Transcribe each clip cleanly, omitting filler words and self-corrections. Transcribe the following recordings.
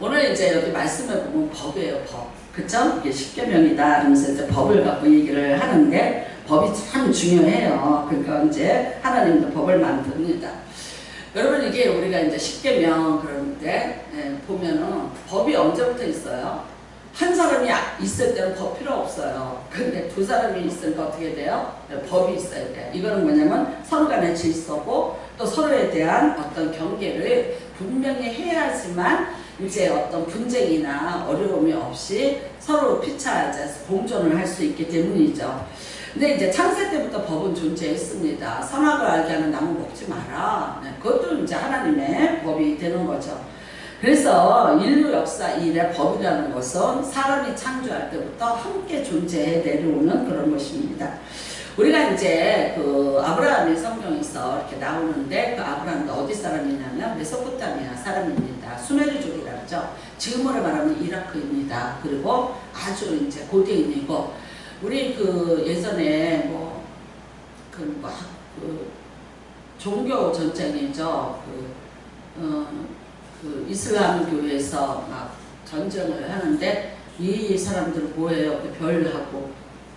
오늘 이제 여기 말씀을 보면 법이에요, 법. 그쵸? 이게 십계명이다. 그러면서 이제 법을 갖고 얘기를 하는데 법이 참 중요해요. 그러니까 이제 하나님도 법을 만듭니다. 여러분 이게 우리가 이제 십계명 그러는데 보면은 법이 언제부터 있어요? 한 사람이 있을 때는 법 필요 없어요. 근데 두 사람이 있으니까 어떻게 돼요? 법이 있어야 돼요. 이거는 뭐냐면 서로 간의 질서고 또 서로에 대한 어떤 경계를 분명히 해야지만 이제 어떤 분쟁이나 어려움이 없이 서로 피차하지 공존을 할 수 있기 때문이죠. 근데 이제 창세 때부터 법은 존재했습니다. 선악을 알게 하는 나무 먹지 마라. 그것도 이제 하나님의 법이 되는 거죠. 그래서 인류 역사 이래 법이라는 것은 사람이 창조할 때부터 함께 존재해 내려오는 그런 것입니다. 우리가 이제 그 아브라함의 성경에서 이렇게 나오는데 그 아브라함도 어디 사람이냐면 메소포타미아 사람입니다. 수메르족이라고 하죠. 지금으로 말하면 이라크입니다. 그리고 아주 이제 고대인이고 우리 그 예전에 그 종교 전쟁이죠. 그 이슬람 교회에서 막 전쟁을 하는데 이 사람들 뭐예요? 그 별하고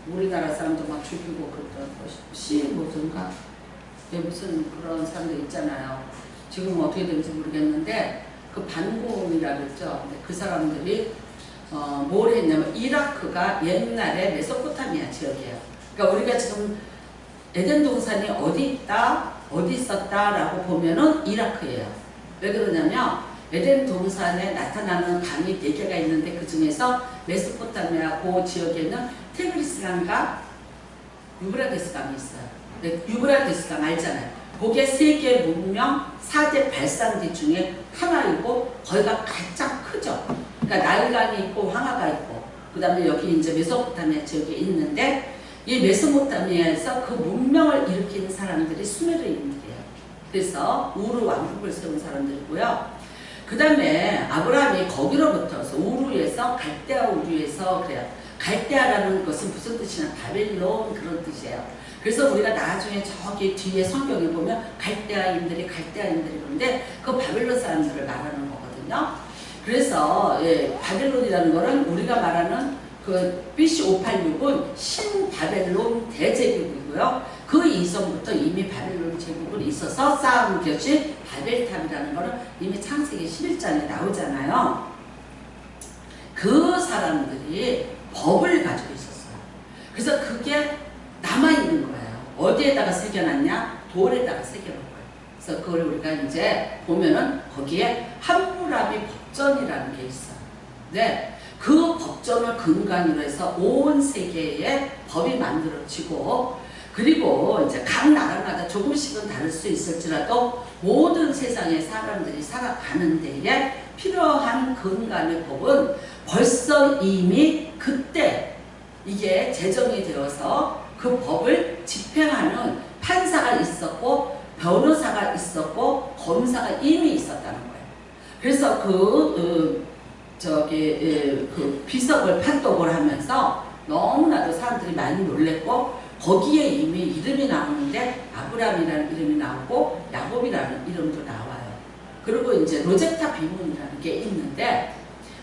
우리나라 사람도 막 죽이고 그랬던 것이 뭐든가 무슨 그런 사람들 있잖아요. 지금 어떻게 되는지 모르겠는데 그 반공이라 그랬죠. 그 사람들이 뭘 했냐면 이라크가 옛날에 메소포타미아 지역이에요. 그러니까 우리가 지금 에덴 동산이 어디 있다, 어디 있었다라고 보면은 이라크예요. 왜 그러냐면 에덴 동산에 나타나는 강이 4개가 있는데 그 중에서 메소포타미아 그 지역에는 티그리스강과 유브라데스 강이 있어요. 네, 유브라데스 강 알잖아요. 그게 세계 문명 4대 발산지 중에 하나이고 거기가 가장 크죠. 그러니까 나일강이 있고 황하가 있고 그 다음에 여기 이제 메소포타미아 지역에 있는데 이 메소포타미아에서 그 문명을 일으킨 사람들이 수메르인들이에요. 그래서 우르 왕국을 세운 사람들이고요. 그 다음에 아브라함이 거기로부터서 우르에서 갈대아 우르에서 그래요. 갈대아라는 것은 무슨 뜻이냐 바벨론 그런 뜻이에요. 그래서 우리가 나중에 저기 뒤에 성경에 보면 갈대아인들이 그런데 그 바벨론 사람들을 말하는 거거든요. 그래서 바벨론이라는 거는 우리가 말하는 그 BC 586은 신바벨론 대제국이고요. 그 이전부터 이미 바벨론 제국은 있어서 쌓은 것이 바벨탑이라는 거는 이미 창세기 11장에 나오잖아요. 그 사람들이 법을 가지고 있었어요. 그래서 그게 남아있는 거예요. 어디에다가 새겨놨냐? 돌에다가 새겨놓은 거예요. 그래서 그걸 우리가 이제 보면은 거기에 함무라비 법전이라는 게 있어요. 네. 그 법전을 근간으로 해서 온 세계에 법이 만들어지고 그리고 이제 각 나라마다 조금씩은 다를 수 있을지라도 모든 세상의 사람들이 살아가는 데에 필요한 근간의 법은 벌써 이미 그때 이게 제정이 되어서 그 법을 집행하는 판사가 있었고 변호사가 있었고 검사가 이미 있었다는 거예요. 그래서 그 비석을 판독을 하면서 너무나도 사람들이 많이 놀랬고 거기에 이미 이름이 나오는데 아브라함이라는 이름이 나오고 야곱이라는 이름도 나와요. 그리고 이제 로제타 비문이라는 게 있는데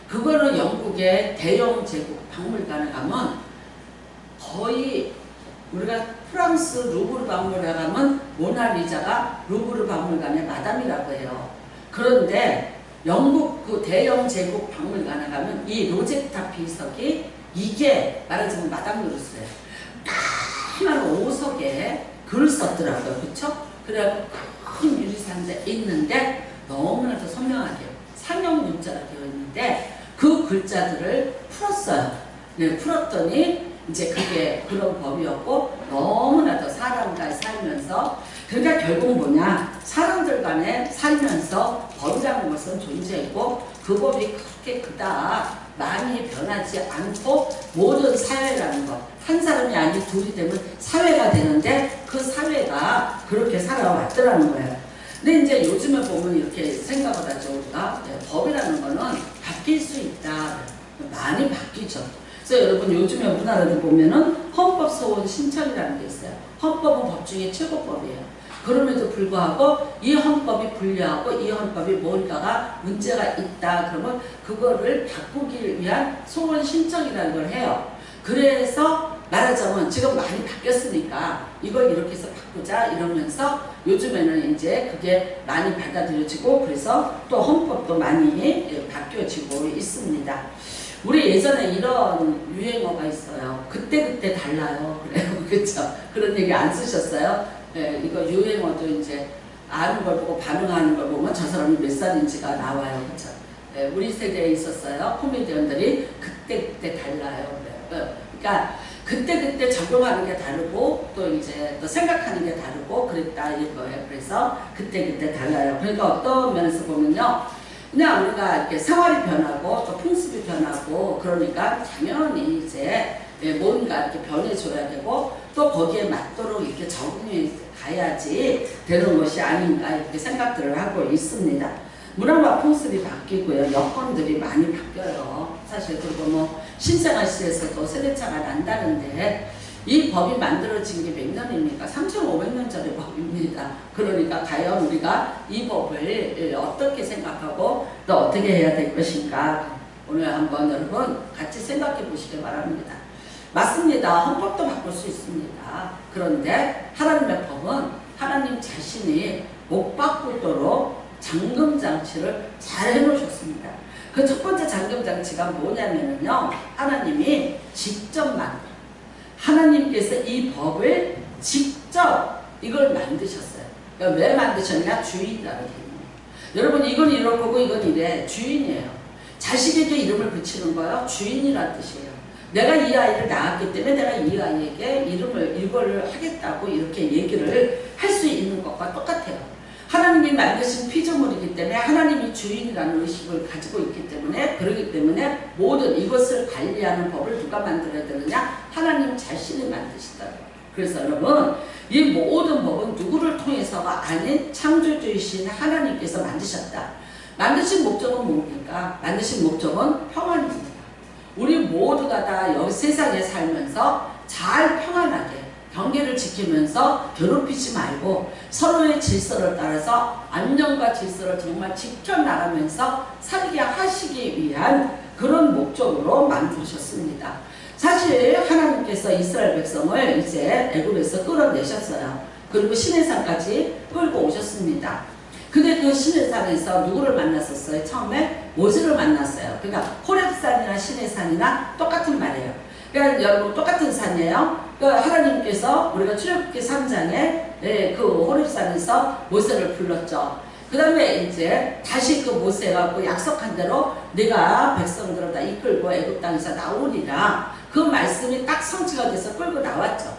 그거는 영국의 대영 제국 박물관에 가면 거의 우리가 프랑스 루브르 박물관에 가면 모나리자가 루브르 박물관의 마담이라고 해요. 그런데 영국 그 대영 제국 박물관에 가면 이 로제타 비석이 이게 말하자면 마담 노릇이에요. 까만 오석에 글을 썼더라고요. 그쵸? 그래갖고 큰 유리산에 있는데 너무나도 선명하게 상형 문자가 되어 있는데 그 글자들을 풀었어요. 네, 풀었더니 이제 그게 그런 법이었고 너무나도 사람과 살면서 그러니까 결국 뭐냐 사람들 간에 살면서 법이라는 것은 존재했고 그 법이 그렇게 그닥 많이 변하지 않고 모든 사회라는 것 한 사람이 아니 둘이 되면 사회가 되는데 그 사회가 그렇게 살아왔더라는 거예요. 근데 이제 요즘에 보면 이렇게 생각을 하죠. 우리가 법이라는 거는 바뀔 수 있다. 많이 바뀌죠. 그래서 여러분 요즘에 우리나라도 보면은 헌법소원 신청이라는 게 있어요. 헌법은 법 중에 최고법이에요. 그럼에도 불구하고 이 헌법이 불리하고 이 헌법이 뭔가가 문제가 있다. 그러면 그거를 바꾸기 위한 소원 신청이라는 걸 해요. 그래서 말하자면 지금 많이 바뀌었으니까 이걸 이렇게 해서 바꾸자 이러면서 요즘에는 이제 그게 많이 받아들여지고 그래서 또 헌법도 많이 바뀌어지고 있습니다. 우리 예전에 이런 유행어가 있어요. 그때그때 달라요. 그래요. 그렇죠? 그런 얘기 안 쓰셨어요? 예, 이거 유행어도 이제 아는 걸 보고 반응하는 걸 보면 저 사람이 몇 살인지가 나와요. 그렇죠? 예, 우리 세대에 있었어요. 코미디언들이 그때그때 달라요. 그래요. 그러니까 그때그때 적용하는 게 다르고 또 이제 또 생각하는 게 다르고 그랬다 이거예요. 그래서 그때그때 달라요. 그러니까 어떤 면에서 보면요. 그냥 우리가 이렇게 생활이 변하고 또 풍습이 변하고 그러니까 당연히 이제 뭔가 이렇게 변해줘야 되고 또 거기에 맞도록 이렇게 적응해 가야지 되는 것이 아닌가 이렇게 생각들을 하고 있습니다. 문화와 풍습이 바뀌고요. 여건들이 많이 바뀌어요. 사실 그리고 뭐 신생아 시에서도 세대차가 난다는데 이 법이 만들어진 게 몇 년입니까? 3,500년 전의 법입니다. 그러니까 과연 우리가 이 법을 어떻게 생각하고 또 어떻게 해야 될 것인가 오늘 한번 여러분 같이 생각해 보시기 바랍니다. 맞습니다. 헌법도 바꿀 수 있습니다. 그런데 하나님의 법은 하나님 자신이 못 바꾸도록 잠금장치를 잘 해놓으셨습니다. 그 첫 번째 잠금장치가 뭐냐면요. 하나님이 직접 하나님께서 이 법을 직접 이걸 만드셨어요. 그러니까 왜 만드셨냐? 주인이라는 개념이에요. 여러분 이건 이럴 거고 이건 이래. 주인이에요. 자식에게 이름을 붙이는 거요. 주인이라는 뜻이에요. 내가 이 아이를 낳았기 때문에 내가 이 아이에게 이거를 하겠다고 이렇게 얘기를 할 수 있는 것과 똑같아요. 하나님이 만드신 피조물이기 때문에 하나님이 주인이라는 의식을 가지고 있기 때문에 그렇기 때문에 모든 이것을 관리하는 법을 누가 만들어야 되느냐? 하나님 자신이 만드시더라고요. 그래서 여러분 이 모든 법은 누구를 통해서가 아닌 창조주이신 하나님께서 만드셨다. 만드신 목적은 뭡니까? 만드신 목적은 평안입니다. 우리 모두가 다 여기 세상에 살면서 잘 평안하게 경계를 지키면서 괴롭히지 말고 서로의 질서를 따라서 안녕과 질서를 정말 지켜나가면서 살게 하시기 위한 그런 목적으로 만드셨습니다. 사실 하나님께서 이스라엘 백성을 이제 애굽에서 끌어내셨어요. 그리고 시내산까지 끌고 오셨습니다. 근데 그 시내산에서 누구를 만났었어요? 처음에 모세를 만났어요. 그러니까 호렙산이나 시내산이나 똑같은 말이에요. 그러니까 여러분 똑같은 산이에요. 그러니까 하나님께서 우리가 출애굽기 3장에 그 호렙산에서 모세를 불렀죠. 그 다음에 이제 다시 그 모세가 그 약속한 대로 네가 백성들을 다 이끌고 애굽 땅에서 나오리라. 그 말씀이 딱 성취가 돼서 끌고 나왔죠.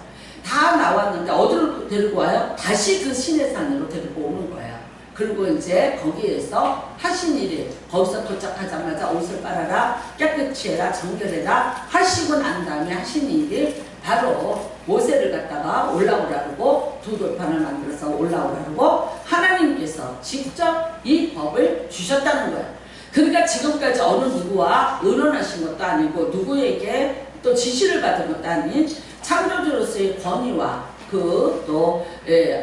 다 나왔는데 어디로 데리고 와요? 다시 그 시내산으로 데리고 오는 거예요. 그리고 이제 거기에서 하신 일이 거기서 도착하자마자 옷을 빨아라, 깨끗이 해라, 정결해라 하시고 난 다음에 하신 일이 바로 모세를 갖다가 올라오라고 두 돌판을 만들어서 올라오라고 하나님께서 직접 이 법을 주셨다는 거예요. 그러니까 지금까지 어느 누구와 의논하신 것도 아니고 누구에게 또 지시를 받은 것도 아닌 창조주로서의 권위와 그 또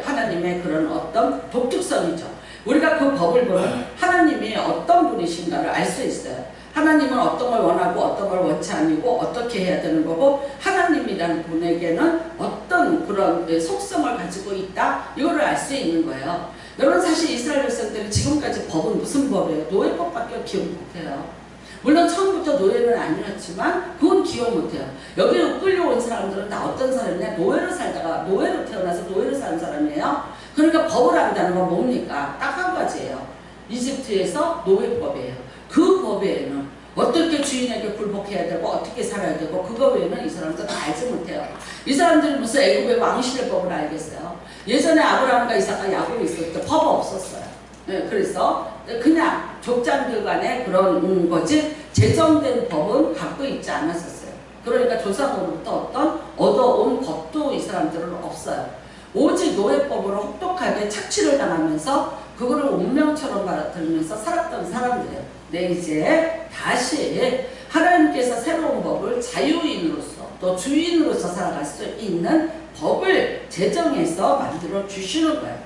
하나님의 그런 어떤 독특성이죠. 우리가 그 법을 보면 하나님이 어떤 분이신가를 알 수 있어요. 하나님은 어떤 걸 원하고 어떤 걸 원치 아니고 어떻게 해야 되는 거고 하나님이라는 분에게는 어떤 그런 속성을 가지고 있다 이거를 알 수 있는 거예요. 여러분 사실 이스라엘 백성들이 지금까지 법은 무슨 법이에요? 노예법밖에 기억 못해요. 물론 처음부터 노예는 아니었지만 그건 기억 못해요. 여기로 끌려온 사람들은 다 어떤 사람이냐? 노예로 살다가 노예로 태어나서 노예로 사는 사람이에요. 그러니까 법을 안다는 건 뭡니까? 딱 한 가지예요. 이집트에서 노예법이에요. 그 법에는 어떻게 주인에게 굴복해야 되고 어떻게 살아야 되고 그거 외에는 이 사람들 다 알지 못해요. 이 사람들이 무슨 애굽의 왕실의 법을 알겠어요. 예전에 아브라함과 이삭과 야곱이 있을 때 법 없었어요. 네, 그래서 그냥 족장들 간의 그런 거지 제정된 법은 갖고 있지 않았었어요. 그러니까 조상으로부터 어떤 얻어온 것도 이 사람들은 없어요. 오직 노예법으로 혹독하게 착취를 당하면서 그거를 운명처럼 받아들이면서 살았던 사람들이에요. 네, 이제 다시 하나님께서 새로운 법을 자유인으로서 또 주인으로서 살아갈 수 있는 법을 제정해서 만들어 주시는 거예요.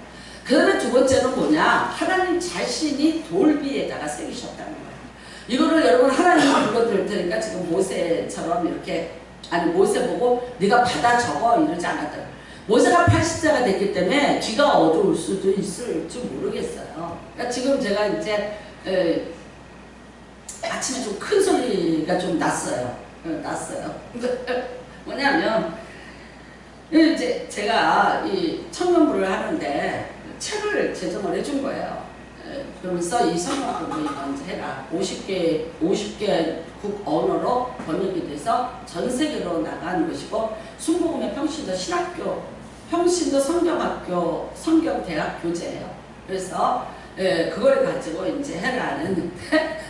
그 다음에 두 번째는 뭐냐? 하나님 자신이 돌비에다가 새기셨다는 거예요. 이거를 여러분 하나님이 불러드릴 테니까 지금 모세처럼 이렇게, 아니 모세 보고 네가 받아 적어 이러지 않았다. 모세가 80세가 됐기 때문에 귀가 어두울 수도 있을지 모르겠어요. 그러니까 지금 제가 이제 아침에 좀 큰 소리가 좀 났어요. 뭐냐면 이제 제가 이 청년부를 하는데 책을 제정을 해준 거예요. 그러면서 이 성경을 먼저 해라. 50개국 언어로 번역이 돼서 전 세계로 나가는 것이고, 순복음의 평신도 신학교, 평신도 성경학교, 성경대학 교재예요. 그래서 그걸 가지고 이제 해라는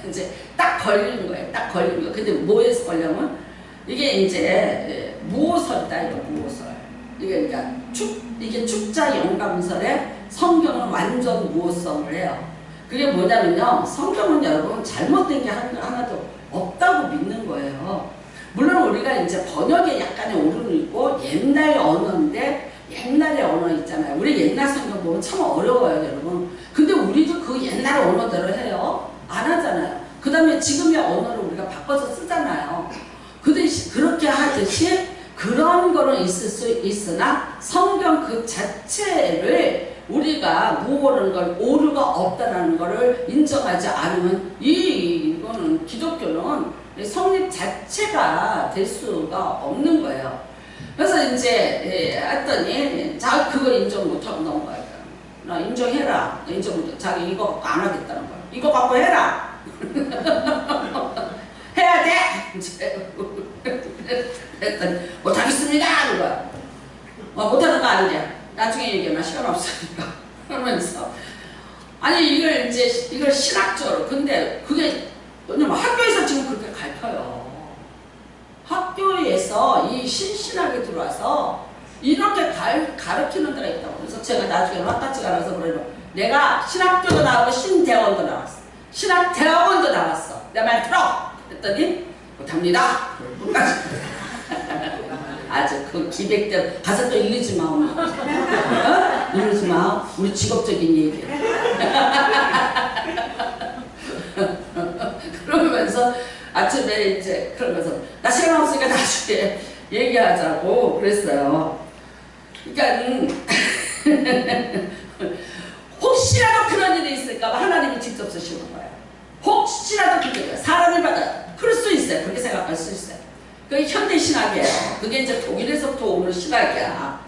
이제 딱 걸리는 거예요. 딱 걸리는 거예요. 근데 뭐에서 걸려면 이게 이제 무오설이다. 이거 무오설. 이게 그러니까 이게 축자 영감설에 성경은 완전 무오성을 해요. 그게 뭐냐면요, 성경은 여러분 잘못된 게 하나도 없다고 믿는 거예요. 물론 우리가 이제 번역에 약간의 오류는 있고, 옛날 언어인데 옛날의 언어 있잖아요. 우리 옛날 성경 보면 참 어려워요, 여러분. 근데 우리도 그 옛날 언어대로 해요. 안 하잖아요. 그 다음에 지금의 언어를 우리가 바꿔서 쓰잖아요. 그렇게 하듯이 그런 거는 있을 수 있으나 성경 그 자체를 우리가 무오라는 걸, 오류가 없다는 것을 인정하지 않으면 이거는 기독교는 성립 자체가 될 수가 없는 거예요. 그래서 이제 했더니 자 그거 인정 못하고 넘어가요. 나 인정해라. 인정 못해. 자기 이거 갖고 안 하겠다는 거야. 이거 갖고 해라. 해야 돼. 했더니 못하겠습니다. 그거야. 못하는 거 아니냐. 나중에 얘기하면 시간 없으니까. 그러면서 아니 이걸 신학적으로, 근데 그게 왜냐면 학교에서 지금 그렇게 가르쳐요. 학교에서 이 신신하게 들어와서 이렇게 가르치는 데가 있다고. 그래서 제가 나중에 락같이 가라서 그래요. 내가 신학교도 나오고 신대원도 나왔어. 신학대학원도 나왔어. 내 말 들어! 그랬더니 못합니다. 아주 그 기백대로 가서 또 이러지 마. 이러지 마. 우리 직업적인 얘기. 그러면서 아침에 이제 그러면서 나 시간 없으니까 나중에 얘기하자고 그랬어요. 그러니까 혹시라도 그런 일이 있을까봐 하나님이 직접 쓰시는 거예요. 혹시라도 그게 사람을 받아 그럴 수 있어요. 그렇게 생각할 수 있어요. 그게 현대 신학이에요. 그게 이제 독일에서부터 오는 신학이야.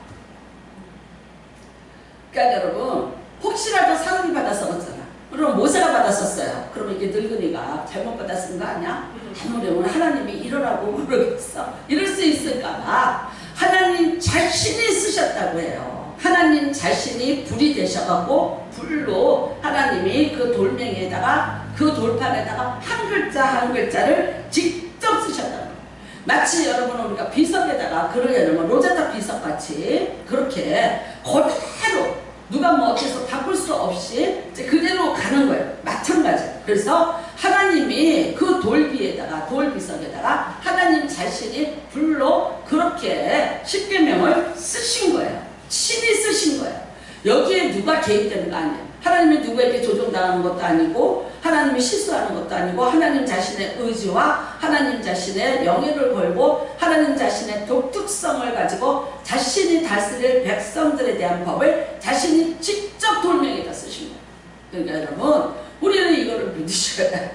그러니까 여러분 혹시라도 사람이 받아서 그렇잖아. 그럼 모세가 받았었어요. 그러면 이게 늙은이가 잘못 받았은 거 아니야? 아무리 오늘 하나님이 이러라고 모르겠어. 이럴 수 있을까봐 하나님 자신이 쓰셨다고 해요. 하나님 자신이 불이 되셔갖고 불로 하나님이 그 돌멩이에다가 그 돌판에다가 한 글자 한 글자를 직접 쓰셨다고 해요. 마치 여러분 우리가 비석에다가 글을 여러분 로제타 비석같이 그렇게 그대로 누가 뭐 어째서 바꿀 수 없이 이제 그대로 가는 거예요. 마찬가지. 그래서 하나님이 그 돌비에다가 돌비석에다가 하나님 자신이 불로 그렇게 십계명을 쓰신 거예요. 친히 쓰신 거예요. 여기에 누가 개입되는 거 아니에요. 하나님이 누구에게 조종당하는 것도 아니고 하나님이 실수하는 것도 아니고 하나님 자신의 의지와 하나님 자신의 영예를 걸고 하나님 자신의 독특성을 가지고 자신이 다스릴 백성들에 대한 법을 자신이 직접 돌멩이에다 쓰신 거예요. 그러니까 여러분 우리는 이거를 믿으셔야 돼요.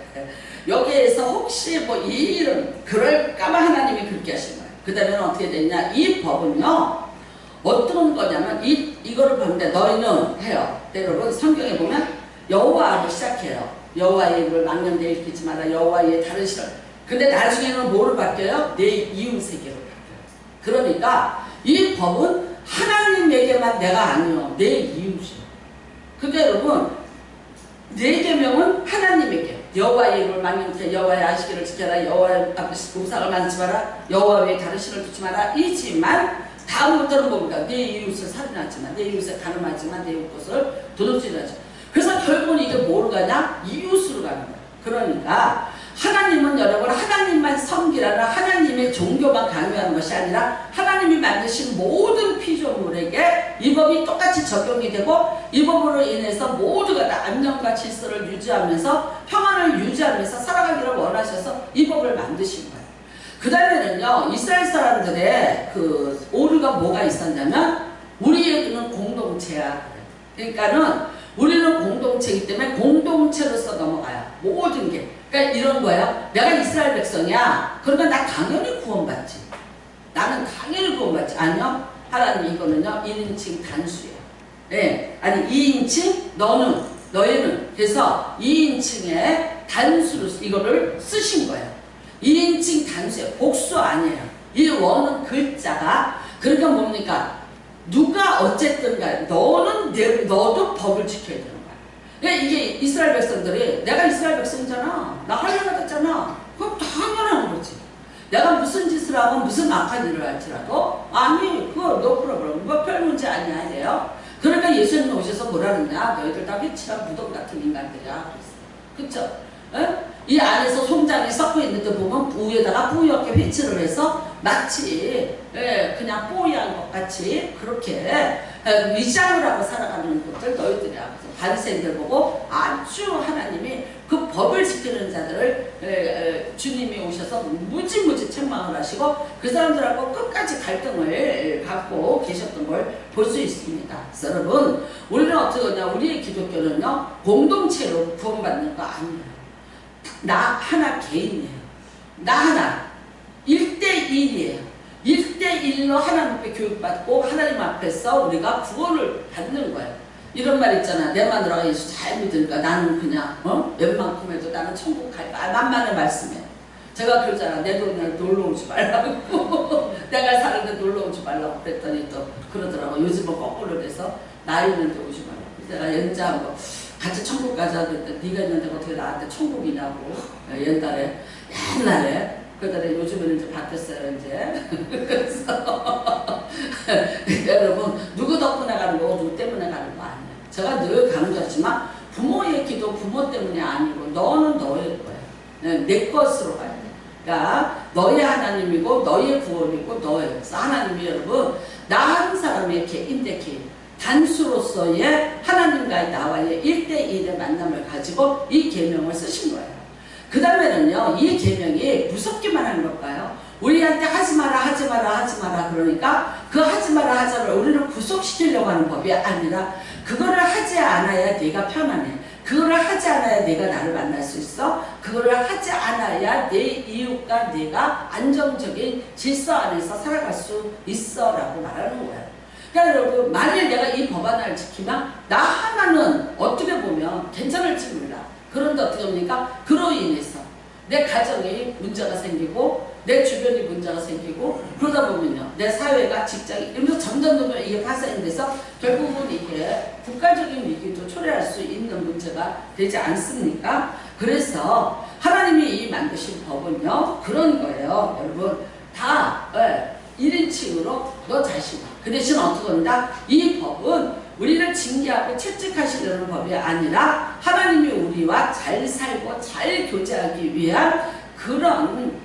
여기에서 혹시 뭐 이 일은 그럴까봐 하나님이 그렇게 하신 거예요. 그 다음에 어떻게 됐냐, 이 법은요 어떤 거냐면 이거를 보는데 너희는 해요. 여러분 성경에 보면 여호와로 시작해요. 여호와의 이름을 망령되이 일으키지 마라. 여호와의 다른 신을. 근데 나중에는 뭐로 바뀌어요? 내 이웃에게로 바뀌어요. 그러니까 이 법은 하나님에게만 내가 아니요 내 이웃이에요. 근데 여러분 네 계명은 하나님에게 여호와의 이름을 망령되이 여호와의 안식일을 지켜라. 여호와의 앞에서 우상을 만지지 마라. 여호와 외에 다른 신을 두지 마라. 이지만 다음부터는 뭡니까? 내 이웃을 살인하지 마. 내 이웃을 가늠하지 마. 내 이웃 것을 도둑질하지 마. 그래서 결국은 이게 뭐로 가냐? 이웃으로 가는 거야. 그러니까 하나님은 하나님은 여러분 하나님만 섬기라는 하나님의 종교만 강요하는 것이 아니라 하나님이 만드신 모든 피조물에게 이 법이 똑같이 적용이 되고 이 법으로 인해서 모두가 다 안녕과 질서를 유지하면서 평안을 유지하면서 살아가기를 원하셔서 이 법을 만드신 거예요. 그 다음에는요, 이스라엘 사람들의 그 오류가 뭐가 있었냐면 우리에게는 공동체야. 그러니까는 우리는 공동체이기 때문에 공동체로서 넘어가요. 모든 게. 그러니까 이런 거예요. 내가 이스라엘 백성이야. 그러면 나 당연히 구원받지. 나는 당연히 구원받지. 아니요. 하나님 이거는요. 1인칭 단수예요. 네. 아니 2인칭 너희는. 그래서 2인칭의 단수로 이거를 쓰신 거예요. 2인칭 단수예요. 복수 아니에요. 이 원은 글자가 그러니까 뭡니까? 누가 어쨌든 간에 너도 법을 지켜야 되는 거야. 그러니까 이게 이스라엘 백성들이 내가 이스라엘 백성이잖아. 나 할례 받았잖아. 그럼 당연한 거지. 내가 무슨 짓을 하고 무슨 악한 일을 할지라도 아니 그거 no problem. 뭐 별 문제 아니야 돼요. 그러니까 예수님 오셔서 뭐라 그러냐. 너희들 다 회칠한 무덤 같은 인간들이야. 그쵸? 이 안에서 솜장이 섞여 있는데 보면 위에다가 뿌옇게 회칠을 해서 마치 그냥 뽀얀 것 같이 그렇게 위장을 하고 살아가는 것들 너희들이야. 그래서 바리새인들 보고 아주 하나님이 그 법을 지키는 자들을 주님이 오셔서 무지무지 책망을 하시고 그 사람들하고 끝까지 갈등을 갖고 계셨던 걸 볼 수 있습니다. 그래서 여러분 우리는 어떻게 하냐. 우리의 기독교는요 공동체로 구원받는 거 아니에요. 나 하나 개인이에요. 나 하나 1대1이에요. 1대1로 하나님 앞에 교육받고 하나님 앞에서 우리가 구원을 받는 거예요. 이런 말 있잖아. 내 마누라가 예수 잘 믿으니까 나는 그냥 웬만큼 해도 나는 천국 갈까. 만만의 말씀이에요. 제가 그러잖아. 내 동네 놀러 오지 말라고. 내가 사는데 놀러 오지 말라고 그랬더니 또 그러더라고. 요즘은 거꾸로 돼서 나 있는데 오지 말라고. 내가 연자한 거 같이 천국 가자 그랬더니 네가 있는데 어떻게 나한테 천국이냐고. 옛날에 그러더니 요즘에는 이제 바뀌었어요 이제. 그래서 여러분 누구 덕분에 가는 거고 누구 때문에 가는 거 아니에요. 제가 늘 강조하지만 부모의 기도 부모 때문이 아니고 너는 너의 거야. 내 것으로 가야 돼. 그러니까 너의 하나님이고 너의 구원이고 너의. 그래서 하나님이 여러분 나 한 사람의 개인대 개인 단수로서의 하나님과의 나와의 1대1의 만남을 가지고 이 계명을 쓰신 거예요. 그 다음에는요 이 계명이 무섭기만 한 걸까요? 우리한테 하지 마라 그러니까 그 하지 마라 우리를 구속시키려고 하는 법이 아니라 그거를 하지 않아야 네가 편안해. 그거를 하지 않아야 내가 나를 만날 수 있어. 그거를 하지 않아야 내 이웃과 내가 안정적인 질서 안에서 살아갈 수 있어 라고 말하는 거예요. 그러니까 여러분 만일 내가 이 법 하나를 지키면 나 하나는 어떻게 보면 괜찮을지 몰라. 그런데 어떻게 합니까? 그로 인해서 내 가정이 문제가 생기고 내 주변이 문제가 생기고 그러다 보면요 내 사회가 직장이 이러면서 점점 이게 파생이 돼서 결국은 이게 국가적인 위기도 초래할 수 있는 문제가 되지 않습니까? 그래서 하나님이 이 만드신 법은요 그런 거예요. 여러분 다 1인칭으로 너 자신아. 그 대신 어떻게 한다? 이 법은 우리를 징계하고 채찍하시려는 법이 아니라 하나님이 우리와 잘 살고 잘 교제하기 위한 그런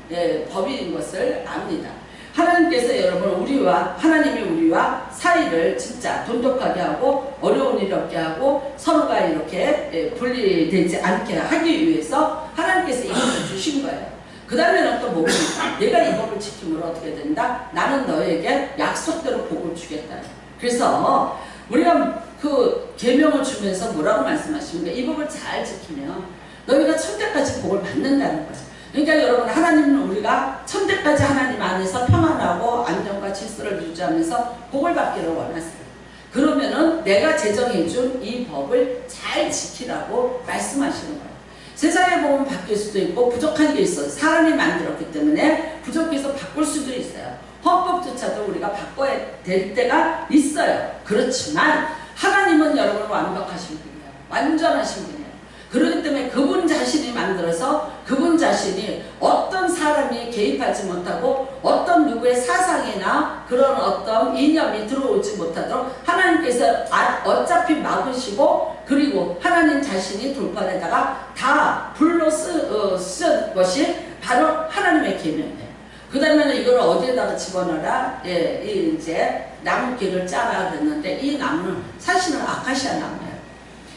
법인 것을 압니다. 하나님께서 여러분 하나님이 우리와 사이를 진짜 돈독하게 하고 어려운 일 없게 하고 서로가 이렇게 분리되지 않게 하기 위해서 하나님께서 이 법을 주신 거예요. 그 다음에는 또 뭡니까? 내가 이 법을 지킴으로 어떻게 된다? 나는 너에게 약속대로 복을 주겠다. 그래서 우리가 그 계명을 주면서 뭐라고 말씀하십니까? 이 법을 잘 지키면 너희가 천대까지 복을 받는다는 거예요. 그러니까 여러분 하나님은 우리가 천대까지 하나님 안에서 평안하고 안정과 질서를 유지하면서 복을 받기를 원하세요. 그러면은 내가 제정해준 이 법을 잘 지키라고 말씀하시는 거예요. 세상에 보면 바뀔 수도 있고 부족한 게 있어요. 사람이 만들었기 때문에 부족해서 바꿀 수도 있어요. 헌법조차도 우리가 바꿔야 될 때가 있어요. 그렇지만 하나님은 여러분 완벽하신 분이에요. 완전하신 분이에요. 그렇기 때문에 그분 자신이 만들어서 그분 자신이 어떤 사람이 개입하지 못하고 어떤 누구의 사상이나 그런 어떤 이념이 들어오지 못하도록 하나님께서 어차피 막으시고 그리고 하나님 자신이 돌판에다가 다 불로 쓴 것이 바로 하나님의 계명이에요. 그 다음에는 이걸 어디에다가 집어넣어라? 예, 이제 나무끼를 짜라 그랬는데 이 나무는 사실은 아카시아 나무예요.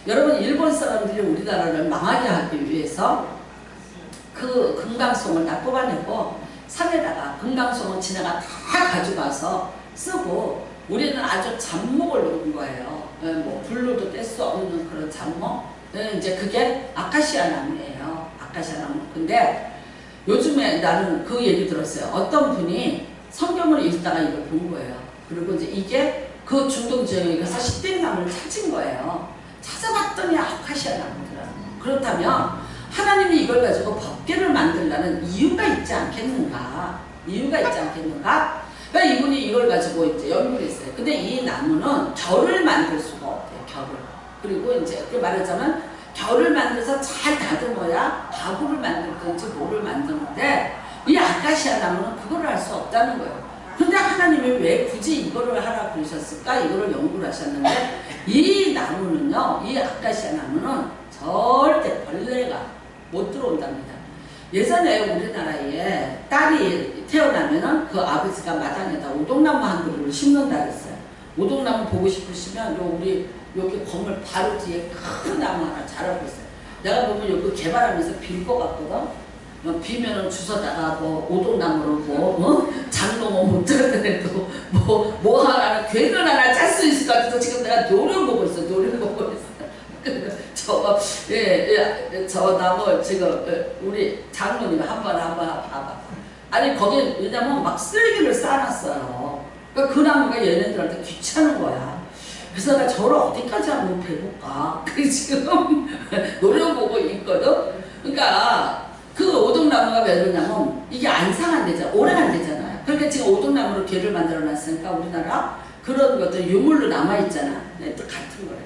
여러분 일본 사람들이 우리나라를 망하게 하기 위해서 그 금강송을 다 뽑아내고 산에다가 금강송을 지네가 다 가져가서 쓰고 우리는 아주 잡목을 놓은 거예요. 예, 뭐 불로도 뗄 수 없는 그런 잡목. 예, 이제 그게 아카시아 나무예요. 아카시아 나무. 근데 요즘에 나는 그 얘기 들었어요. 어떤 분이 성경을 읽다가 이걸 본 거예요. 그리고 이제 이게 그 중동 지역에 가서 십대나무를 찾은 거예요. 찾아봤더니 아카시아 나무더라고요. 그렇다면 하나님이 이걸 가지고 법궤를 만들라는 이유가 있지 않겠는가? 이유가 있지 않겠는가? 그러니까 이분이 이걸 가지고 이제 연구를 했어요. 근데 이 나무는 결을 만들 수가 없대요. 결을. 그리고 이제 그 말하자면 결을 만들어서 잘 다듬어야 가구를 만들든지 뭐를 만드는데 이 아카시아 나무는 그거를 할 수 없다는 거예요. 근데 하나님이 왜 굳이 이거를 하라 그러셨을까? 이거를 연구를 하셨는데 이 나무는요, 이 아카시아 나무는 절대 벌레가 못 들어온답니다. 예전에 우리나라에 딸이 태어나면은 그 아버지가 마당에다 오동나무 한 그루를 심는다 그랬어요. 오동나무 보고 싶으시면 우리 여기 건물 바로 뒤에 큰 나무 하나 자라고 있어요. 내가 보면 여기 개발하면서 빌 것 같거든. 비면은 주워다가 뭐 오동나무로 뭐 장롱 못 들어도 뭐 하나 괴를 하나 짤 수 있을 것 같아서 지금 내가 노려보고 있어. 노려보고 있어. 저 나무 지금 우리 장로님 한번 봐봐. 아니 거기 왜냐면 막 쓰레기를 쌓아놨어요. 그러니까 그 나무가 얘네들한테 귀찮은 거야. 그래서 내가 저를 어디까지 한번 배볼까? 그래서 지금 노려보고 있거든. 그러니까 그 오동나무가 왜 그러냐면 이게 안 상한대잖아. 오래 안 되잖아요. 그러니까 지금 오동나무로 궤를 만들어 놨으니까 우리나라 그런 것들 유물로 남아있잖아. 네, 또 같은 거래.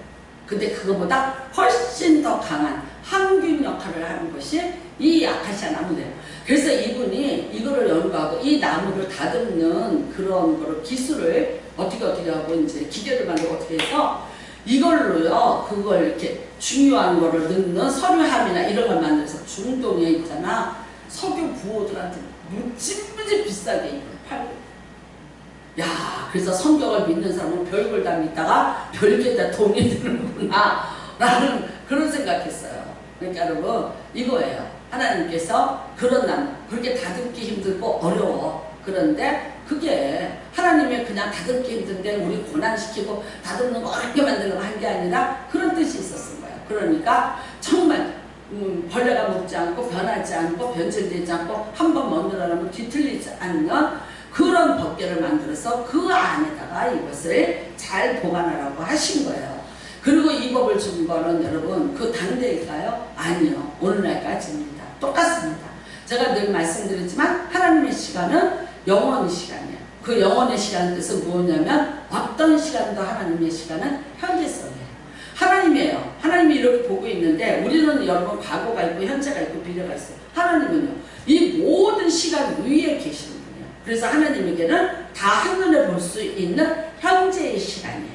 근데 그거보다 훨씬 더 강한 항균 역할을 하는 것이 이 아카시아 나무예요. 그래서 이분이 이거를 연구하고 이 나무를 다듬는 그런 거를 기술을 어떻게 하고 이제 기계를 만들고 어떻게 해서 이걸로요, 그걸 이렇게 중요한 거를 넣는 서류함이나 이런 걸 만들어서 중동에 있잖아. 석유 부호들한테 무지무지 비싸게 이걸 팔고. 야, 그래서 성경을 믿는 사람은 별걸 다 믿다가 별게다 돈이 드는구나 라는 그런 생각했어요. 그러니까 여러분 이거예요. 하나님께서 그런 나무 그렇게 다듬기 힘들고 어려워. 그런데 그게 하나님의 그냥 다듬기 힘든데 우리 고난시키고 다듬는 거 어렵게 만들려고 한 게 아니라 그런 뜻이 있었을 거예요. 그러니까 정말 벌레가 먹지 않고 변하지 않고 변질되지 않고 한번 만들어놓으면 뒤틀리지 않는 그런 법궤를 만들어서 그 안에다가 이것을 잘 보관하라고 하신 거예요. 그리고 이 법을 준 거는 여러분 그 당대일까요? 아니요. 오늘날까지입니다. 똑같습니다. 제가 늘 말씀드리지만 하나님의 시간은 영원의 시간이에요. 그 영원의 시간의 뜻은 뭐냐면 어떤 시간도 하나님의 시간은 현재성이에요. 하나님이에요. 하나님이 이렇게 보고 있는데 우리는 여러분 과거가 있고 현재가 있고 미래가 있어요. 하나님은요. 이 모든 시간 위에 계시는 분이에요. 그래서 하나님에게는 다 한눈에 볼 수 있는 현재의 시간이에요.